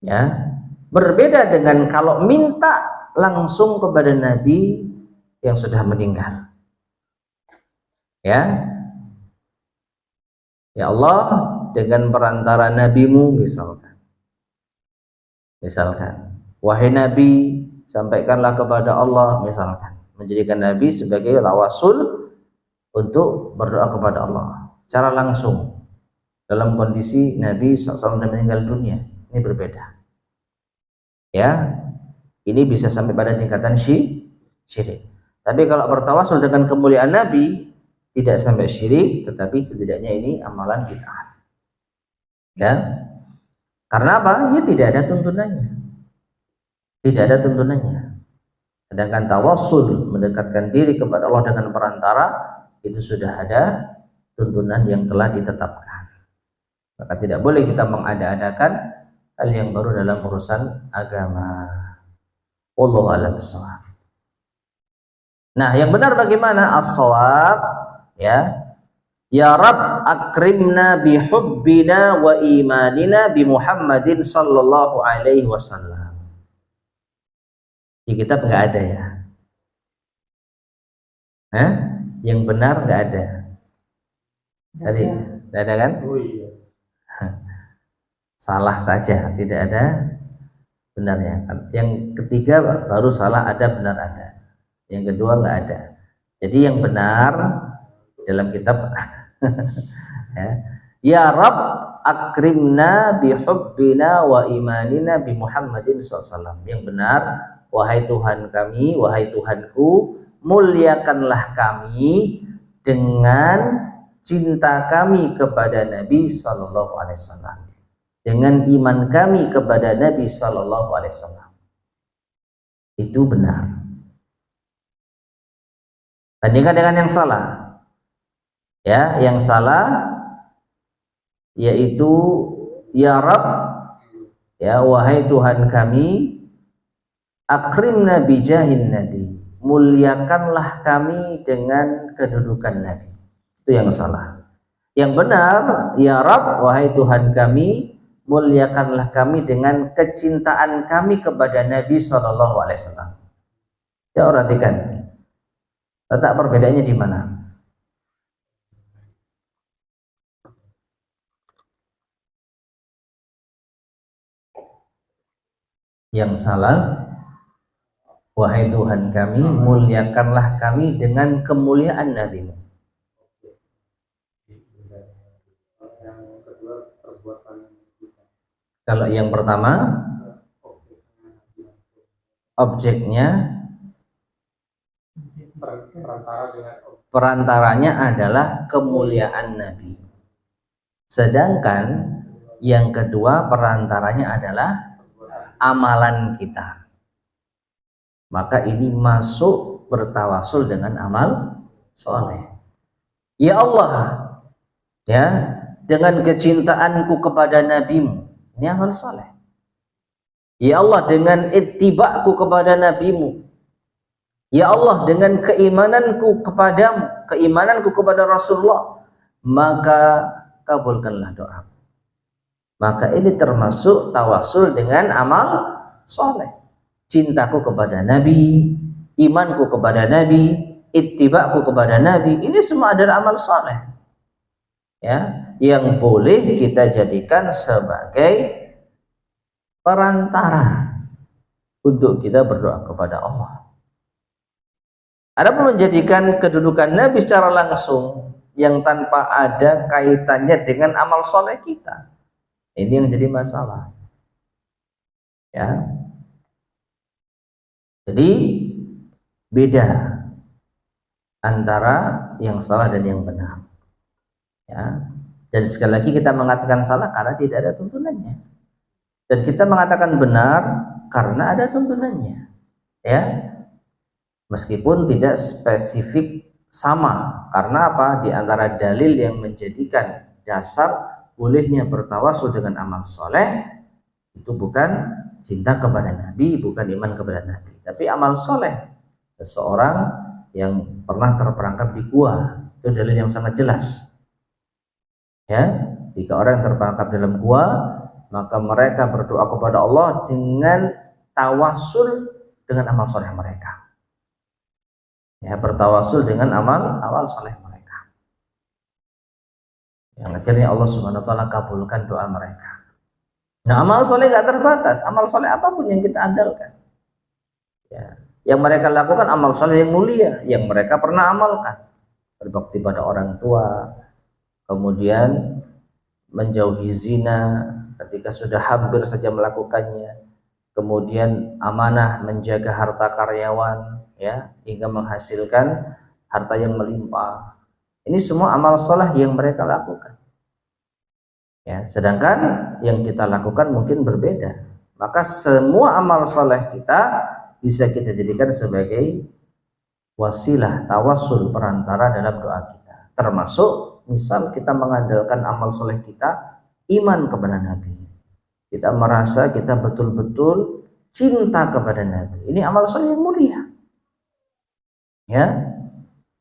Ya, berbeda dengan kalau minta langsung kepada Nabi yang sudah meninggal. Ya Allah, dengan perantara Nabi-Mu, misalkan, wahai Nabi, sampaikanlah kepada Allah, misalkan, menjadikan Nabi sebagai tawassul untuk berdoa kepada Allah secara langsung dalam kondisi Nabi SAW meninggal dunia. Ini berbeda. Ya, ini bisa sampai pada tingkatan syirik. Tapi kalau bertawassul dengan kemuliaan Nabi, tidak sampai syirik, tetapi setidaknya ini amalan bid'ah. Ya, karena apa? Ya tidak ada tuntunannya. Tidak ada tuntunannya. Sedangkan tawassul, mendekatkan diri kepada Allah dengan perantara, itu sudah ada tuntunan yang telah ditetapkan. Maka tidak boleh kita mengada-adakan hal yang baru dalam urusan agama. Wallahu a'lam bishawab. Nah, yang benar bagaimana? As-shawab, ya Rabb, akrimna bihubbina wa imanina bi Muhammadin sallallahu alaihi wasallam. Di kitab nggak ada ya. Yang benar nggak ada. Jadi nggak ada kan? Oh iya. Salah saja, tidak ada benarnya. Yang ketiga baru salah ada, benar ada. Yang kedua nggak ada. Jadi yang benar dalam kitab ya, Ya Rabb, akrimna bihubbina wa imanina bi Muhammadin SAW. Yang benar, wahai Tuhan kami, wahai Tuhanku, muliakanlah kami dengan cinta kami kepada Nabi Sallallahu Alaihi Wasallam, dengan iman kami kepada Nabi Sallallahu Alaihi Wasallam. Itu benar. Bandingkan dengan yang salah. Ya, yang salah yaitu ya Rabb, ya wahai Tuhan kami, akrimna bijahin Nabi, muliakanlah kami dengan kedudukan Nabi. Itu yang salah. Yang benar, ya Rabb, wahai Tuhan kami, muliakanlah kami dengan kecintaan kami kepada Nabi Sallallahu Alaihi Wasallam. Ya, perhatikan letak perbedaannya di mana. Yang salah, wahai Tuhan kami, muliakanlah kami dengan kemuliaan Nabi-Mu. Kalau yang pertama, objeknya, perantaranya adalah kemuliaan Nabi. Sedangkan yang kedua, perantaranya adalah amalan kita. Maka ini masuk bertawasul dengan amal soleh. Ya Allah, ya, dengan kecintaanku kepada Nabi-Mu, ini amal soleh. Ya Allah, dengan ittiba'ku kepada Nabi-Mu, ya Allah, dengan keimananku kepadamu, keimananku kepada Rasulullah, maka kabulkanlah doa. Maka ini termasuk tawasul dengan amal soleh. Cintaku kepada Nabi, imanku kepada Nabi, ittiba'ku kepada Nabi, ini semua adalah amal soleh, ya, yang boleh kita jadikan sebagai perantara untuk kita berdoa kepada Allah. Adapun menjadikan kedudukan Nabi secara langsung yang tanpa ada kaitannya dengan amal soleh kita, ini yang jadi masalah, ya. Jadi beda antara yang salah dan yang benar, ya. Dan sekali lagi kita mengatakan salah karena tidak ada tuntunannya, dan kita mengatakan benar karena ada tuntunannya, ya. Meskipun tidak spesifik sama, karena apa? Di antara dalil yang menjadikan dasar bolehnya bertawasul dengan amal soleh itu bukan cinta kepada Nabi, bukan iman kepada Nabi, tapi amal soleh. Seseorang yang pernah terperangkap di gua, itu dalil yang sangat jelas, ya. Jika orang yang terperangkap dalam gua, maka mereka berdoa kepada Allah dengan tawasul dengan amal soleh mereka, ya, bertawasul dengan amal soleh mereka, yang akhirnya Allah Subhanahu Wa Taala kabulkan doa mereka. Nah, amal soleh gak terbatas, amal soleh apapun yang kita andalkan, ya, yang mereka lakukan amal soleh yang mulia, yang mereka pernah amalkan, berbakti pada orang tua, kemudian menjauhi zina ketika sudah hampir saja melakukannya, kemudian amanah menjaga harta karyawan, ya, hingga menghasilkan harta yang melimpah. Ini semua amal soleh yang mereka lakukan, ya. Sedangkan yang kita lakukan mungkin berbeda. Maka semua amal soleh kita bisa kita jadikan sebagai wasilah tawasul, perantara dalam doa kita. Termasuk misal kita mengandalkan amal soleh kita, iman kepada Nabi, kita merasa kita betul-betul cinta kepada Nabi, ini amal soleh yang mulia, ya.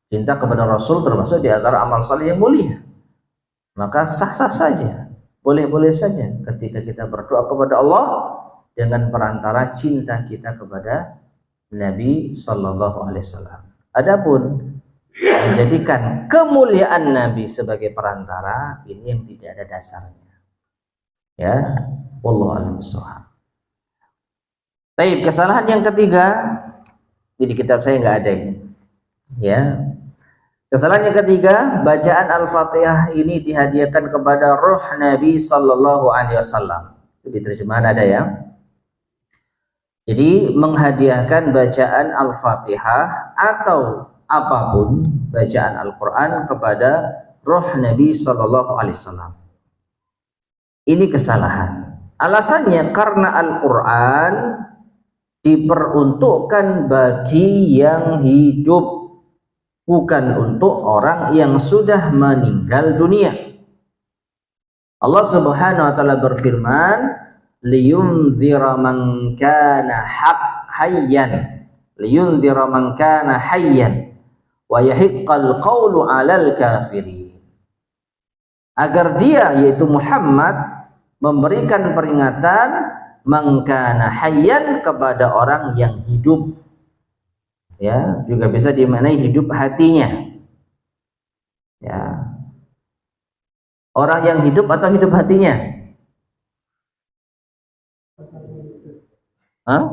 Cinta kepada Rasul termasuk di antara amal soleh yang mulia. Maka sah-sah saja, boleh-boleh saja ketika kita berdoa kepada Allah dengan perantara cinta kita kepada Nabi Sallallahu Alaihi Wasallam. Adapun menjadikan kemuliaan Nabi sebagai perantara, ini yang tidak ada dasarnya, ya. Wallahu a'lam bishawab. Baik, kesalahan yang ketiga, di kitab saya nggak ada ini, ya. Kesalahan yang ketiga, bacaan Al-Fatihah ini dihadiahkan kepada ruh Nabi sallallahu alaihi wasallam. Di terjemahan ada ya. Jadi menghadiahkan bacaan Al-Fatihah atau apapun bacaan Al-Qur'an kepada ruh Nabi sallallahu alaihi wasallam. Ini kesalahan. Alasannya karena Al-Qur'an diperuntukkan bagi yang hidup, bukan untuk orang yang sudah meninggal dunia. Allah Subhanahu wa taala berfirman, liyunzira man kana hayyan, liyunzira man kana hayyan wa yahiqqal qawlu 'alal kafirin. Agar dia, yaitu Muhammad, memberikan peringatan man kana hayyan kepada orang yang hidup. Ya, juga bisa dimaknai hidup hatinya. Ya. Orang yang hidup atau hidup hatinya? Hah?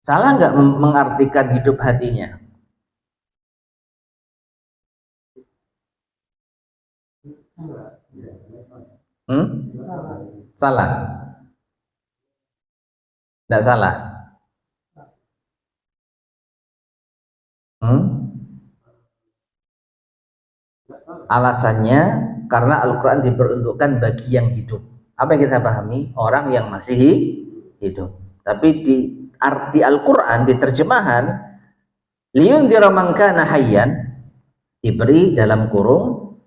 Salah nggak mengartikan hidup hatinya? Salah. Tidak salah. Alasannya karena Al-Quran diperuntukkan bagi yang hidup. Apa yang kita pahami? Orang yang masih hidup. Tapi di arti Al-Quran, di terjemahan, liyundhira man kana hayyan, diberi dalam kurung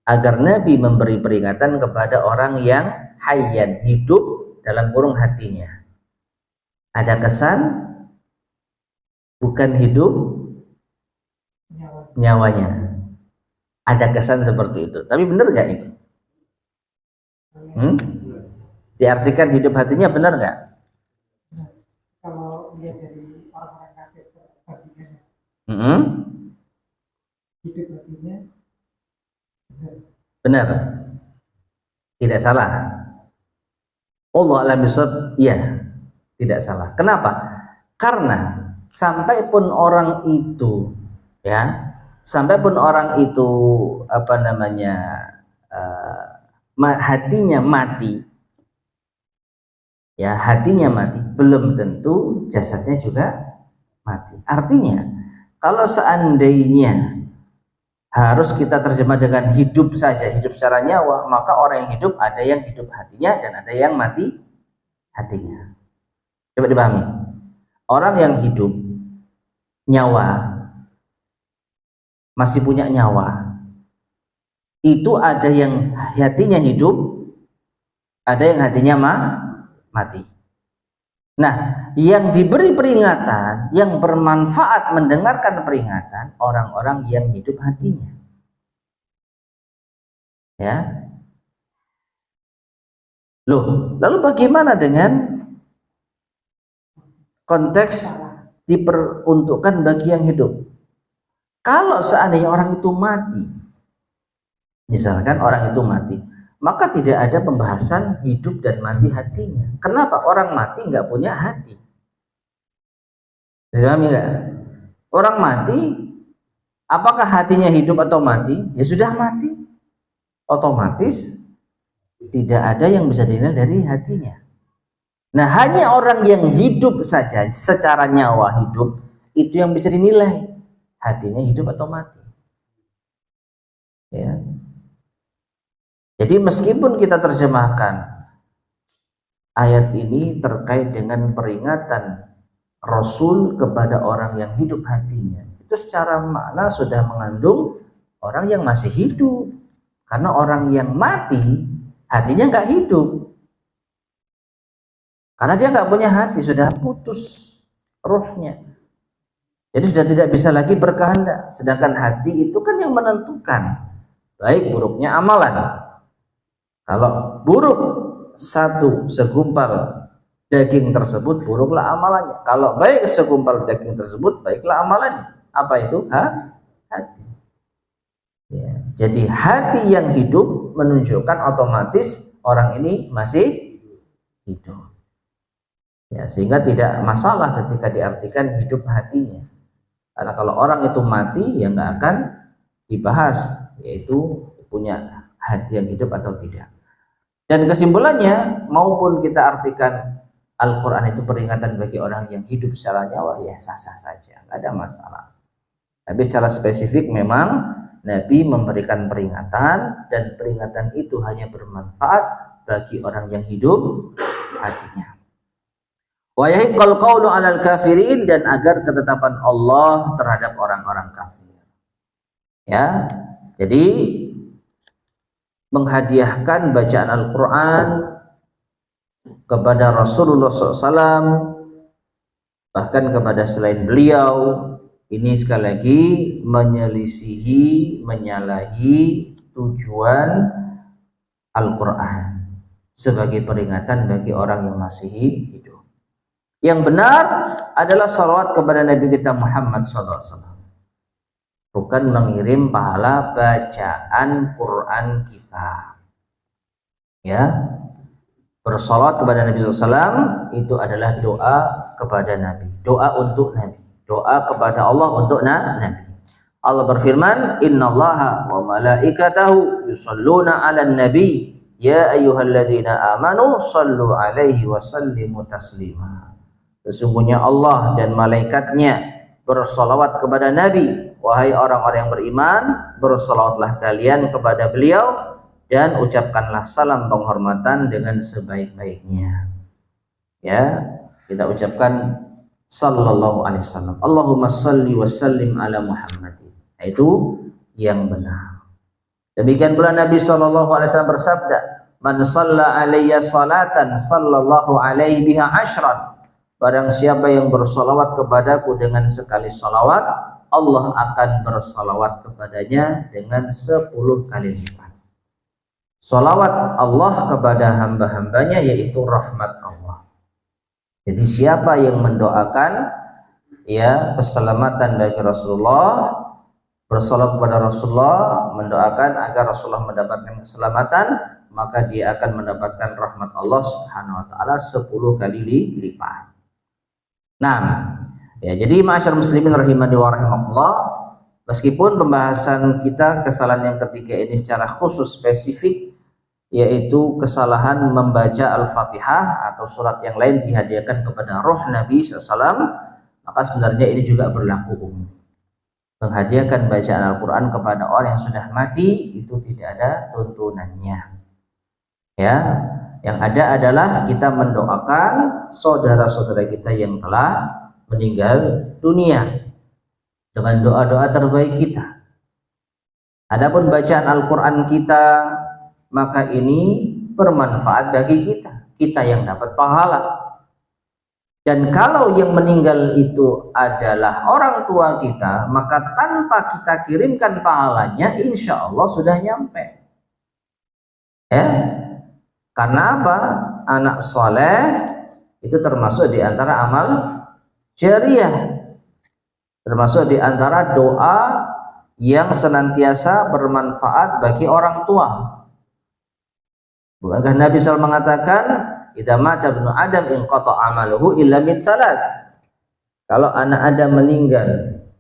agar Nabi memberi peringatan kepada orang yang hayyan, hidup, dalam kurung hatinya. Ada kesan bukan hidup nyawanya. Ada kesan seperti itu. Tapi benar nggak itu? Diartikan hidup hatinya benar nggak? Kalau dia dari orang-orang kafir bagiannya, hidup hatinya benar. Tidak salah. Allah alam bisawab, iya, tidak salah. Kenapa? Karena sampai pun orang itu, ya, sampai pun orang itu hatinya mati, ya, hatinya mati, belum tentu jasadnya juga mati. Artinya, kalau seandainya harus kita terjemah dengan hidup saja, hidup secara nyawa, maka orang yang hidup ada yang hidup hatinya dan ada yang mati hatinya. Coba dipahami. Orang yang hidup nyawa, masih punya nyawa, itu ada yang hatinya hidup, ada yang hatinya mati. Nah, yang diberi peringatan, yang bermanfaat mendengarkan peringatan, orang-orang yang hidup hatinya. Ya. Loh, lalu bagaimana dengan konteks diperuntukkan bagi yang hidup? Kalau seandainya orang itu mati, misalkan orang itu mati, maka tidak ada pembahasan hidup dan mati hatinya. Kenapa? Orang mati nggak punya hati. Pahami nggak? Orang mati, apakah hatinya hidup atau mati? Ya sudah mati. Otomatis tidak ada yang bisa dinilai dari hatinya. Nah, hanya orang yang hidup saja secara nyawa hidup itu yang bisa dinilai hatinya hidup atau mati. Ya. Jadi meskipun kita terjemahkan ayat ini terkait dengan peringatan Rasul kepada orang yang hidup hatinya, itu secara makna sudah mengandung orang yang masih hidup. Karena orang yang mati hatinya nggak hidup. Karena dia nggak punya hati, sudah putus ruhnya. Jadi sudah tidak bisa lagi berkehendak. Sedangkan hati itu kan yang menentukan baik buruknya amalan. Kalau buruk satu segumpal daging tersebut, buruklah amalannya. Kalau baik segumpal daging tersebut, baiklah amalannya. Apa itu? Hati. Ya, jadi hati yang hidup menunjukkan otomatis orang ini masih hidup. Ya, sehingga tidak masalah ketika diartikan hidup hatinya. Karena kalau orang itu mati ya nggak akan dibahas, yaitu punya hati yang hidup atau tidak. Dan kesimpulannya, maupun kita artikan Al-Quran itu peringatan bagi orang yang hidup secara nyawa, ya sah-sah saja, nggak ada masalah. Tapi secara spesifik memang Nabi memberikan peringatan, dan peringatan itu hanya bermanfaat bagi orang yang hidup hatinya. Wa yahiqqal qawlu 'alal kafirin, dan agar ketetapan Allah terhadap orang-orang kafir. Ya. Jadi menghadiahkan bacaan Al-Qur'an kepada Rasulullah SAW, bahkan kepada selain beliau, ini sekali lagi menyelisihi, menyalahi tujuan Al-Quran sebagai peringatan bagi orang yang masih hidup. Yang benar adalah salawat kepada Nabi kita Muhammad SAW, bukan mengirim pahala bacaan Quran kita. Ya, bersalawat kepada Nabi SAW itu adalah doa kepada Nabi, doa untuk Nabi, doa kepada Allah untuk Nabi. Allah berfirman, innallaha wa malaikatahu yusalluna 'alan nabi ya ayyuhalladzina amanu sallu 'alaihi wa sallimu taslima. Sesungguhnya Allah dan malaikatnya bersalawat kepada Nabi. Wahai orang-orang yang beriman, bersalawatlah kalian kepada beliau dan ucapkanlah salam penghormatan dengan sebaik-baiknya. Ya, kita ucapkan sallallahu alaihi wasallam. Allahumma salli wa sallim ala Muhammadin. Itu yang benar. Demikian pula Nabi sallallahu alaihi wasallam bersabda, "Man shalla alayya salatan sallallahu alaihi biha ashran." Barang siapa yang bersolawat kepadaku dengan sekali solawat, Allah akan bersolawat kepadanya dengan 10 kali lipat. Solawat Allah kepada hamba-hambanya yaitu rahmat Allah. Jadi siapa yang mendoakan ya keselamatan bagi Rasulullah, bersolawat kepada Rasulullah, mendoakan agar Rasulullah mendapatkan keselamatan, maka dia akan mendapatkan rahmat Allah Subhanahu wa taala 10 kali lipat. Nah, ya, jadi ma'asyar muslimin rahimani wa rahimakumullah, meskipun pembahasan kita kesalahan yang ketiga ini secara khusus spesifik, yaitu kesalahan membaca Al-Fatihah atau surat yang lain dihadiahkan kepada roh Nabi SAW, maka sebenarnya ini juga berlaku umum. Menghadiahkan bacaan Al-Quran kepada orang yang sudah mati itu tidak ada tuntunannya. Ya, yang ada adalah kita mendoakan saudara-saudara kita yang telah meninggal dunia dengan doa-doa terbaik kita. Adapun bacaan Al-Quran kita, maka ini bermanfaat bagi kita yang dapat pahala. Dan kalau yang meninggal itu adalah orang tua kita, maka tanpa kita kirimkan pahalanya, insya Allah sudah nyampe. Ya, karena apa? Anak soleh itu termasuk di antara amal jariah, termasuk di antara doa yang senantiasa bermanfaat bagi orang tua. Bukankah Nabi SAW mengatakan, idza mata ibnu Adam inqata amaluhu illa min tsalas. Kalau anak Adam meninggal,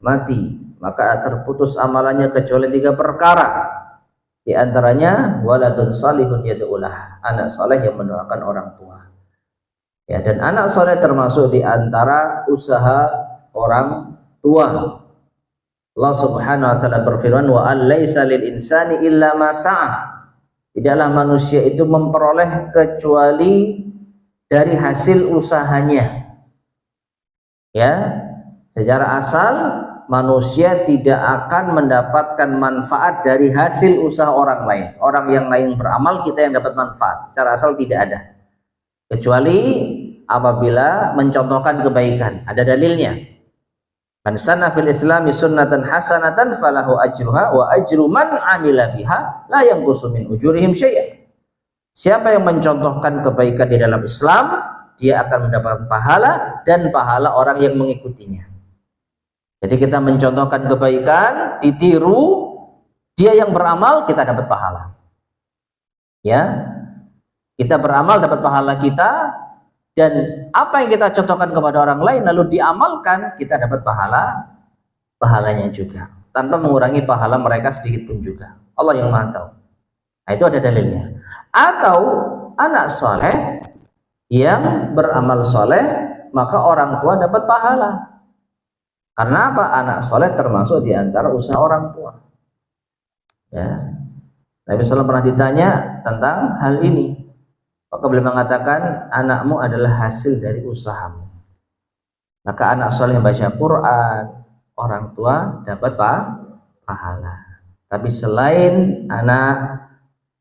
mati, maka terputus amalannya kecuali 3 perkara. Di antaranya waladun salihun yad'ulah, anak saleh yang mendoakan orang tua. Ya, dan anak saleh termasuk di antara usaha orang tua. Allah Subhanahu wa taala berfirman, wa allaisa lil insani illa ma sa'a. Tidaklah manusia itu memperoleh kecuali dari hasil usahanya. Ya, secara asal manusia tidak akan mendapatkan manfaat dari hasil usaha orang lain. Orang yang lain beramal, kita yang dapat manfaat. Secara asal tidak ada. Kecuali apabila mencontohkan kebaikan, ada dalilnya. Man sanna fil islami sunnatan hasanatan falahu ajruha wa ajru man amila biha la yanqusu min ujurihim syai'a. Siapa yang mencontohkan kebaikan di dalam Islam, dia akan mendapatkan pahala dan pahala orang yang mengikutinya. Jadi kita mencontohkan kebaikan, ditiru, dia yang beramal, kita dapat pahala. Ya, kita beramal dapat pahala kita, dan apa yang kita contohkan kepada orang lain lalu diamalkan, kita dapat pahala pahalanya juga, tanpa mengurangi pahala mereka sedikit pun juga. Allah yang Maha tahu. Nah, itu ada dalilnya. Atau anak soleh yang beramal soleh, maka orang tua dapat pahala. Karena apa? Anak soleh termasuk di antara usaha orang tua. Ya. Nabi SAW pernah ditanya tentang hal ini. Maka beliau mengatakan, anakmu adalah hasil dari usahamu. Maka anak soleh baca Quran, orang tua dapat pahala. Tapi selain anak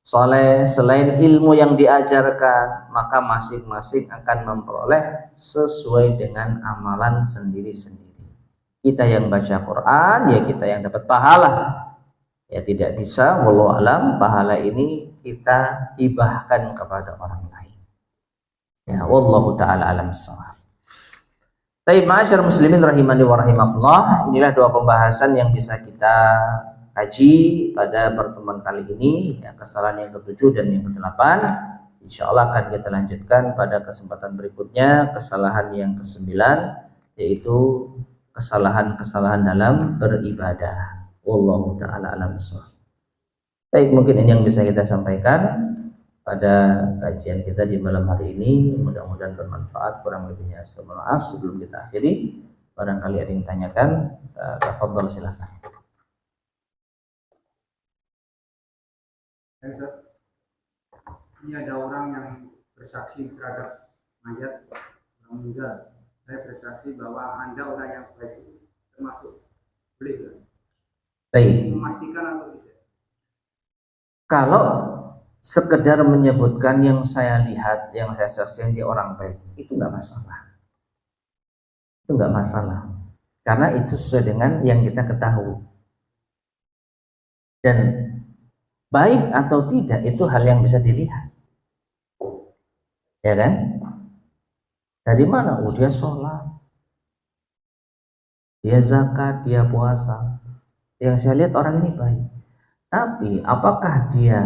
soleh, selain ilmu yang diajarkan, maka masing-masing akan memperoleh sesuai dengan amalan sendiri-sendiri. Kita yang baca Quran, ya kita yang dapat pahala. Ya tidak bisa, wallahu alam, pahala ini kita hibahkan kepada orang lain. Ya, wallahu taala alam shawab. Baik, ma'asyar muslimin rahimani wa rahimakumullah, inilah dua pembahasan yang bisa kita kaji pada pertemuan kali ini, ya, kesalahan yang ke-7 dan yang ke-8. Insyaallah akan kita lanjutkan pada kesempatan berikutnya, kesalahan yang ke-9, yaitu kesalahan-kesalahan dalam beribadah. Wallahu ta'ala alam shawab. Baik, mungkin ini yang bisa kita sampaikan pada kajian kita di malam hari ini. Mudah-mudahan bermanfaat. Kurang lebihnya saya mohon maaf. Sebelum kita akhiri, barangkali ada yang tanyakan, tafadhol silakan. Ini ada orang yang bersaksi terhadap mayat orang meninggal. Saya bersaksi bahwa Anda orang yang baik, termasuk boleh. Baik. Memastikan atau tidak? Kalau sekedar menyebutkan yang saya lihat, yang saya saksikan dia orang baik, itu nggak masalah. Itu nggak masalah, karena itu sesuai dengan yang kita ketahui. Dan baik atau tidak itu hal yang bisa dilihat, ya kan? Dari mana? Oh, dia sholat, dia zakat, dia puasa. Yang saya lihat orang ini baik. Tapi apakah dia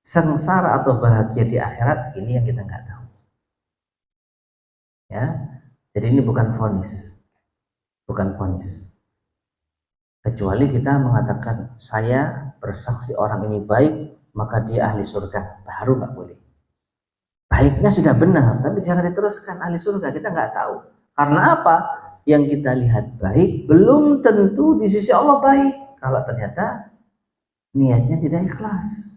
sengsara atau bahagia di akhirat, ini yang kita nggak tahu. Ya, jadi ini bukan vonis, bukan vonis. Kecuali kita mengatakan saya bersaksi orang ini baik, maka dia ahli surga, baru nggak boleh. Baiknya sudah benar, tapi jangan diteruskan ahli surga, kita nggak tahu. Karena apa? Yang kita lihat baik belum tentu di sisi Allah baik kalau ternyata niatnya tidak ikhlas.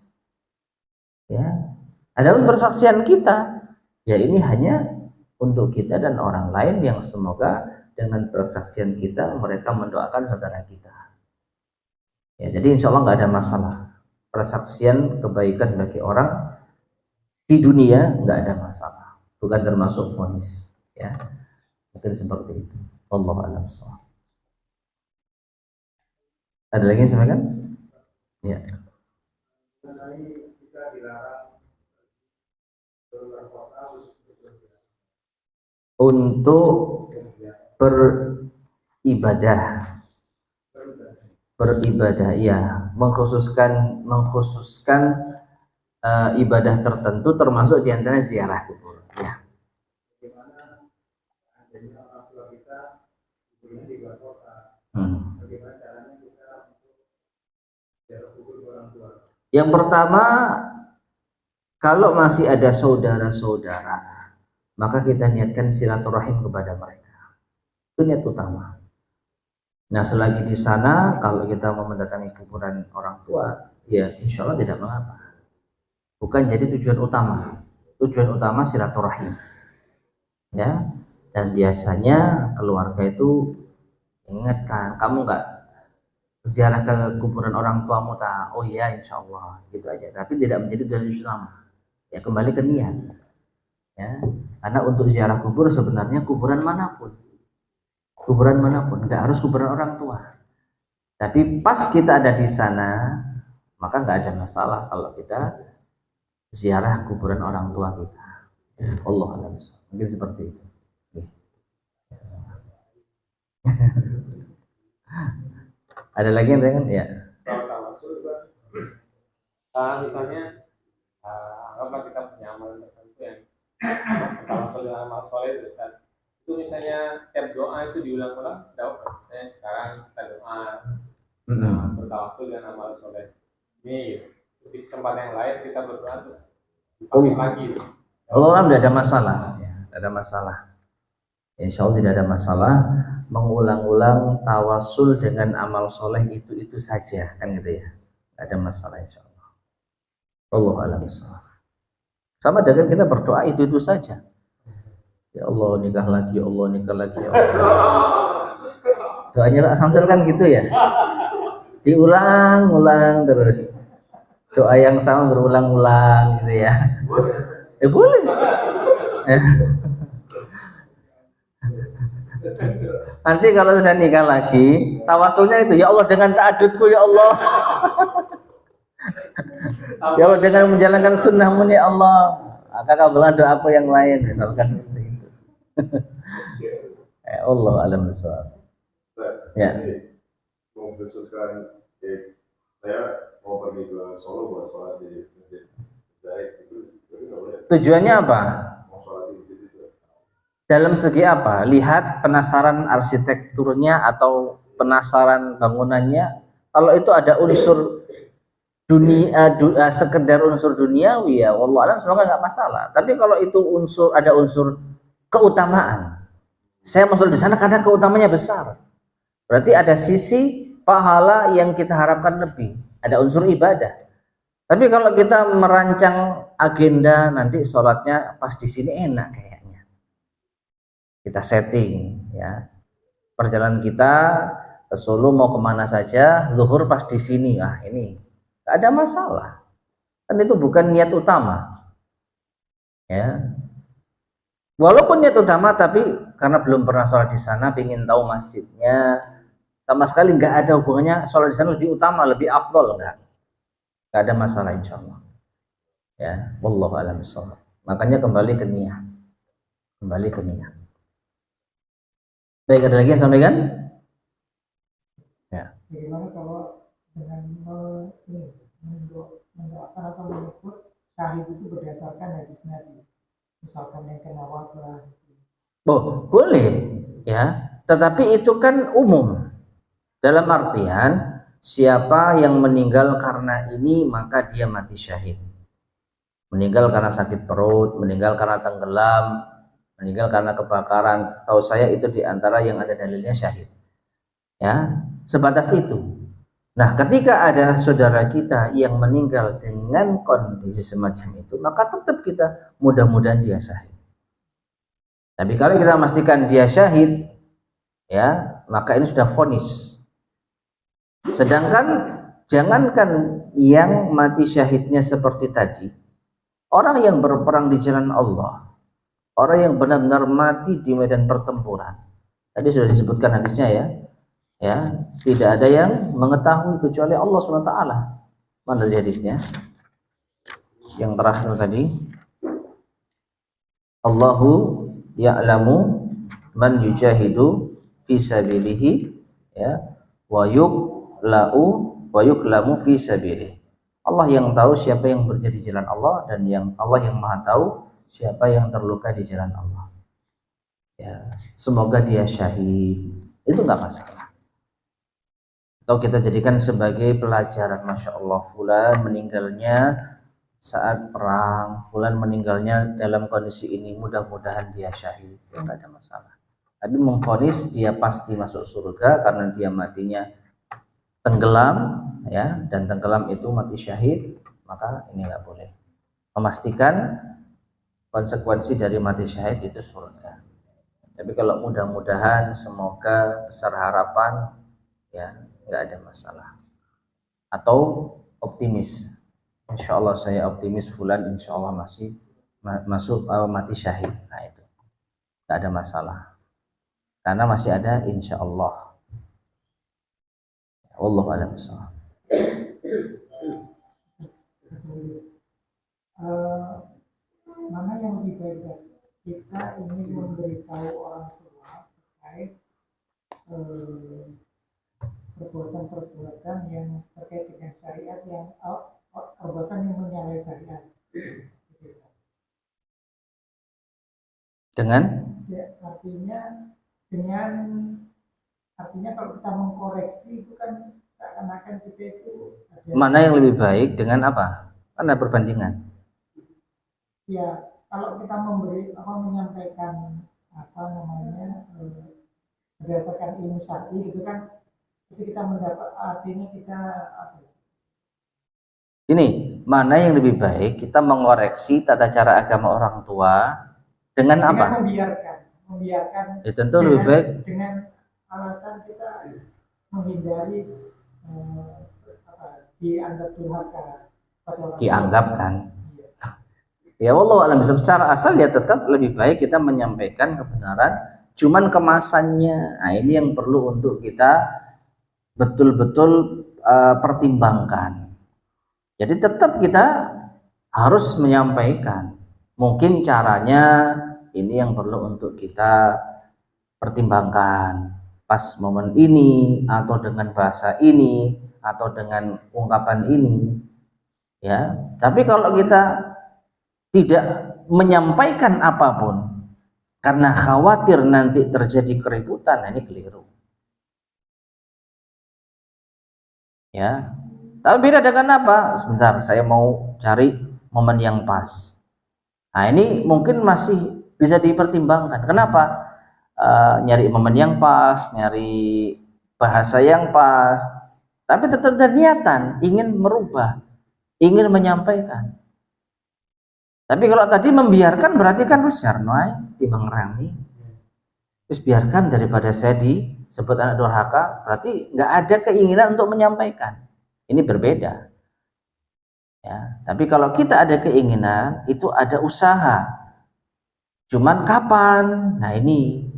Ya, adapun persaksian kita, ya ini hanya untuk kita dan orang lain yang semoga dengan persaksian kita mereka mendoakan saudara kita. Ya, jadi insya Allah nggak ada masalah. Persaksian kebaikan bagi orang di dunia nggak ada masalah, bukan termasuk vonis. Ya, mungkin seperti itu. Wallahu a'lam bishawab. Ada lagi yang sampaikan? Ya. Untuk beribadah, ya, mengkhususkan ibadah tertentu termasuk diantara ziarah kubur. Ya. Yang pertama, kalau masih ada saudara-saudara, maka kita niatkan silaturahim kepada mereka. Itu niat utama. Nah, selagi di sana, kalau kita mau mendatangi kuburan orang tua, ya insya Allah tidak mengapa. Bukan jadi tujuan utama. Tujuan utama silaturahim. Ya, dan biasanya keluarga itu ingatkan, kamu nggak ziarah ke kuburan orang tuamu tak? Oh iya, insya Allah, gitu aja. Tapi tidak menjadi tujuan utama. Ya, kembali ke niat. Ya, karena untuk ziarah kubur sebenarnya kuburan manapun, nggak harus kuburan orang tua. Tapi pas kita ada di sana, maka nggak ada masalah kalau kita ziarah kuburan orang tua kita. Ya, Allah alam, mungkin seperti itu. Ada lagi yang kan? Ya. Misalnya, anggaplah kita punya amalan tertentu yang kalau amal soleh itu misalnya tiap doa itu diulang-ulang, misalnya sekarang kita doa, Mm-mm. bertawasul dengan amal soleh. Ini di kesempatan yang lain kita berdoa terus Oh. dipakai lagi. Allah tidak ada masalah, ya, tidak ada masalah. Insya Allah tidak ada masalah mengulang-ulang tawasul dengan amal soleh itu saja, kan gitu ya. Tidak ada masalah insya Allah. Allah alam salah. Sama dengan kita berdoa itu saja. Ya Allah nikah lagi, ya Allah nikah lagi, ya Allah. Doanya Pak Samsul kan gitu ya. Diulang-ulang terus. Doa yang sama berulang-ulang gitu ya. Boleh. Nanti kalau sudah nikah lagi, tawasulnya itu, ya Allah dengan ta'adudku ya Allah. Ya Allah dengan menjalankan sunnahmu ya Allah. Maka kabulkan doaku yang lain, misalkan seperti itu. Ya Allah alam bisawab. Ya. Mau khususkan, saya mau pergi ke Solo buat sholat di masjid Zahid itu nggak boleh. Tujuannya apa? Mau sholat di masjid itu. Dalam segi apa? Lihat penasaran arsitekturnya atau penasaran bangunannya. Kalau itu ada unsur dunia, sekedar unsur duniawi ya, wallahu a'lam semoga nggak masalah. Tapi kalau itu ada unsur keutamaan, saya masuk di sana karena keutamanya besar. Berarti ada sisi pahala yang kita harapkan lebih, ada unsur ibadah. Tapi kalau kita merancang agenda nanti sholatnya pas di sini enak kayaknya, kita setting ya perjalanan kita ke Solo mau kemana saja, zuhur pas di sini, ini nggak ada masalah. Kan itu bukan niat utama, ya. Walaupun niat utama, tapi karena belum pernah sholat di sana, ingin tahu masjidnya. Sama sekali nggak ada hubungannya sholat di sana lebih utama, lebih afdol, nggak ada masalah insya Allah. Ya, wallahu a'lam bishawab. Makanya kembali ke niat, Baik, ada lagi yang sampaikan? Ya. Bagaimana kalau dengan mendoakan atau menyebut syahid itu berdasarkan hadis Nabi, misalkan yang kena wabah? Boleh, ya. Tetapi itu kan umum. Dalam artian siapa yang meninggal karena ini maka dia mati syahid. Meninggal karena sakit perut, meninggal karena tenggelam, meninggal karena kebakaran. Setahu saya itu diantara yang ada dalilnya syahid. Ya, sebatas itu. Nah, ketika ada saudara kita yang meninggal dengan kondisi semacam itu, maka tetap kita mudah-mudahan dia syahid. Tapi kalau kita memastikan dia syahid, ya, maka ini sudah vonis. Sedangkan jangankan yang mati syahidnya seperti tadi, orang yang berperang di jalan Allah, orang yang benar-benar mati di medan pertempuran. Tadi sudah disebutkan hadisnya ya, tidak ada yang mengetahui kecuali Allah SWT. Mana hadisnya? Yang terakhir tadi, Allahu ya'lamu man yujahidu fi sabilihi, ya, wa yuklamu fi sabilihi. Allah yang tahu siapa yang berjaya di jalan Allah, dan Allah yang maha tahu siapa yang terluka di jalan Allah. Ya, semoga dia syahid. Itu nggak masalah. Atau kita jadikan sebagai pelajaran, masya Allah, fulan meninggalnya saat perang, fulan meninggalnya dalam kondisi ini, mudah-mudahan dia syahid. Nggak ada masalah. Tapi memvonis dia pasti masuk surga karena dia matinya tenggelam, ya, dan tenggelam itu mati syahid, maka ini nggak boleh. Memastikan konsekuensi dari mati syahid itu surga. Tapi kalau mudah-mudahan, semoga, besar harapan, ya nggak ada masalah. Atau optimis, insya Allah saya optimis fulan insya Allah masih masuk mati syahid, nah itu nggak ada masalah karena masih ada insya Allah. Allah a'lam bishawab. Mana yang lebih baik, kita ingin memberitahu orang tua terkait perbuatan-perbuatan yang terkait dengan syariat, yang perbuatan yang menyalahi syariat. Dengan? Ya, artinya dengan artinya kalau kita mengkoreksi itu kan seakan-akan kita itu ada, Mana yang lebih baik dengan apa? Kan ada perbandingan. ya kalau kita menyampaikan apa namanya berdasarkan ilmu syar'i itu kan itu kita mendapat artinya kita apa ya, Ini mana yang lebih baik kita mengoreksi tata cara agama orang tua dengan dengan apa? membiarkan Ya, tentu lebih baik dengan alasan kita menghindari dianggap durhaka pada orang dianggap tua. kan. Iya. Ya Allah alam bisa secara asal ya tetap lebih baik kita menyampaikan kebenaran, cuman kemasannya. Nah, ini yang perlu untuk kita betul-betul pertimbangkan. Jadi tetap kita harus menyampaikan. Mungkin caranya ini yang perlu untuk kita pertimbangkan pas momen ini atau dengan bahasa ini atau dengan ungkapan ini. Ya, tapi kalau kita tidak menyampaikan apapun karena khawatir nanti terjadi keributan, ini keliru. Ya, tapi beda dengan apa? Sebentar, saya mau cari momen yang pas. Nah, ini mungkin masih bisa dipertimbangkan. Kenapa? Nyari momen yang pas, nyari bahasa yang pas, tapi tetap ada niatan ingin merubah, ingin menyampaikan. Tapi kalau tadi membiarkan berarti kan besar, noai timbang rami. Terus biarkan daripada saya disebut anak durhaka, berarti nggak ada keinginan untuk menyampaikan. Ini berbeda. Ya, tapi kalau kita ada keinginan, itu ada usaha. Cuman kapan? Nah, ini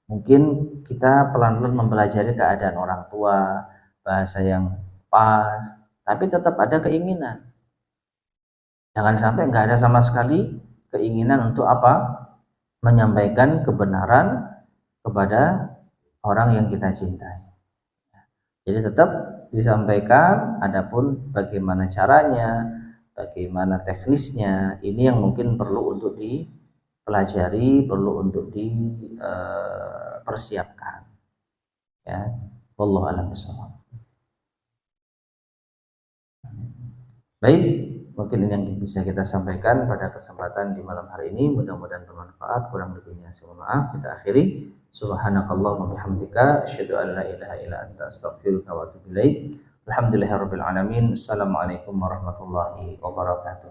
mungkin kita pelan-pelan mempelajari keadaan orang tua, bahasa yang pas, tapi tetap ada keinginan. Jangan sampai nggak ada sama sekali keinginan untuk apa? Menyampaikan kebenaran kepada orang yang kita cintai. Jadi tetap disampaikan, adapun bagaimana caranya, bagaimana teknisnya, ini yang mungkin perlu untuk dipelajari, perlu untuk dipersiapkan. Ya, wallahu a'lam bishawab. Baik, mungkin ini yang bisa kita sampaikan pada kesempatan di malam hari ini. Mudah-mudahan bermanfaat. Kurang lebihnya saya mohon maaf. Kita akhiri. Subhanakallahumma bihamdika asyhadu an la ilaha illa anta astaghfiruka wa atubu ilaik. Alhamdulillahirabbil alamin. Assalamualaikum warahmatullahi wabarakatuh.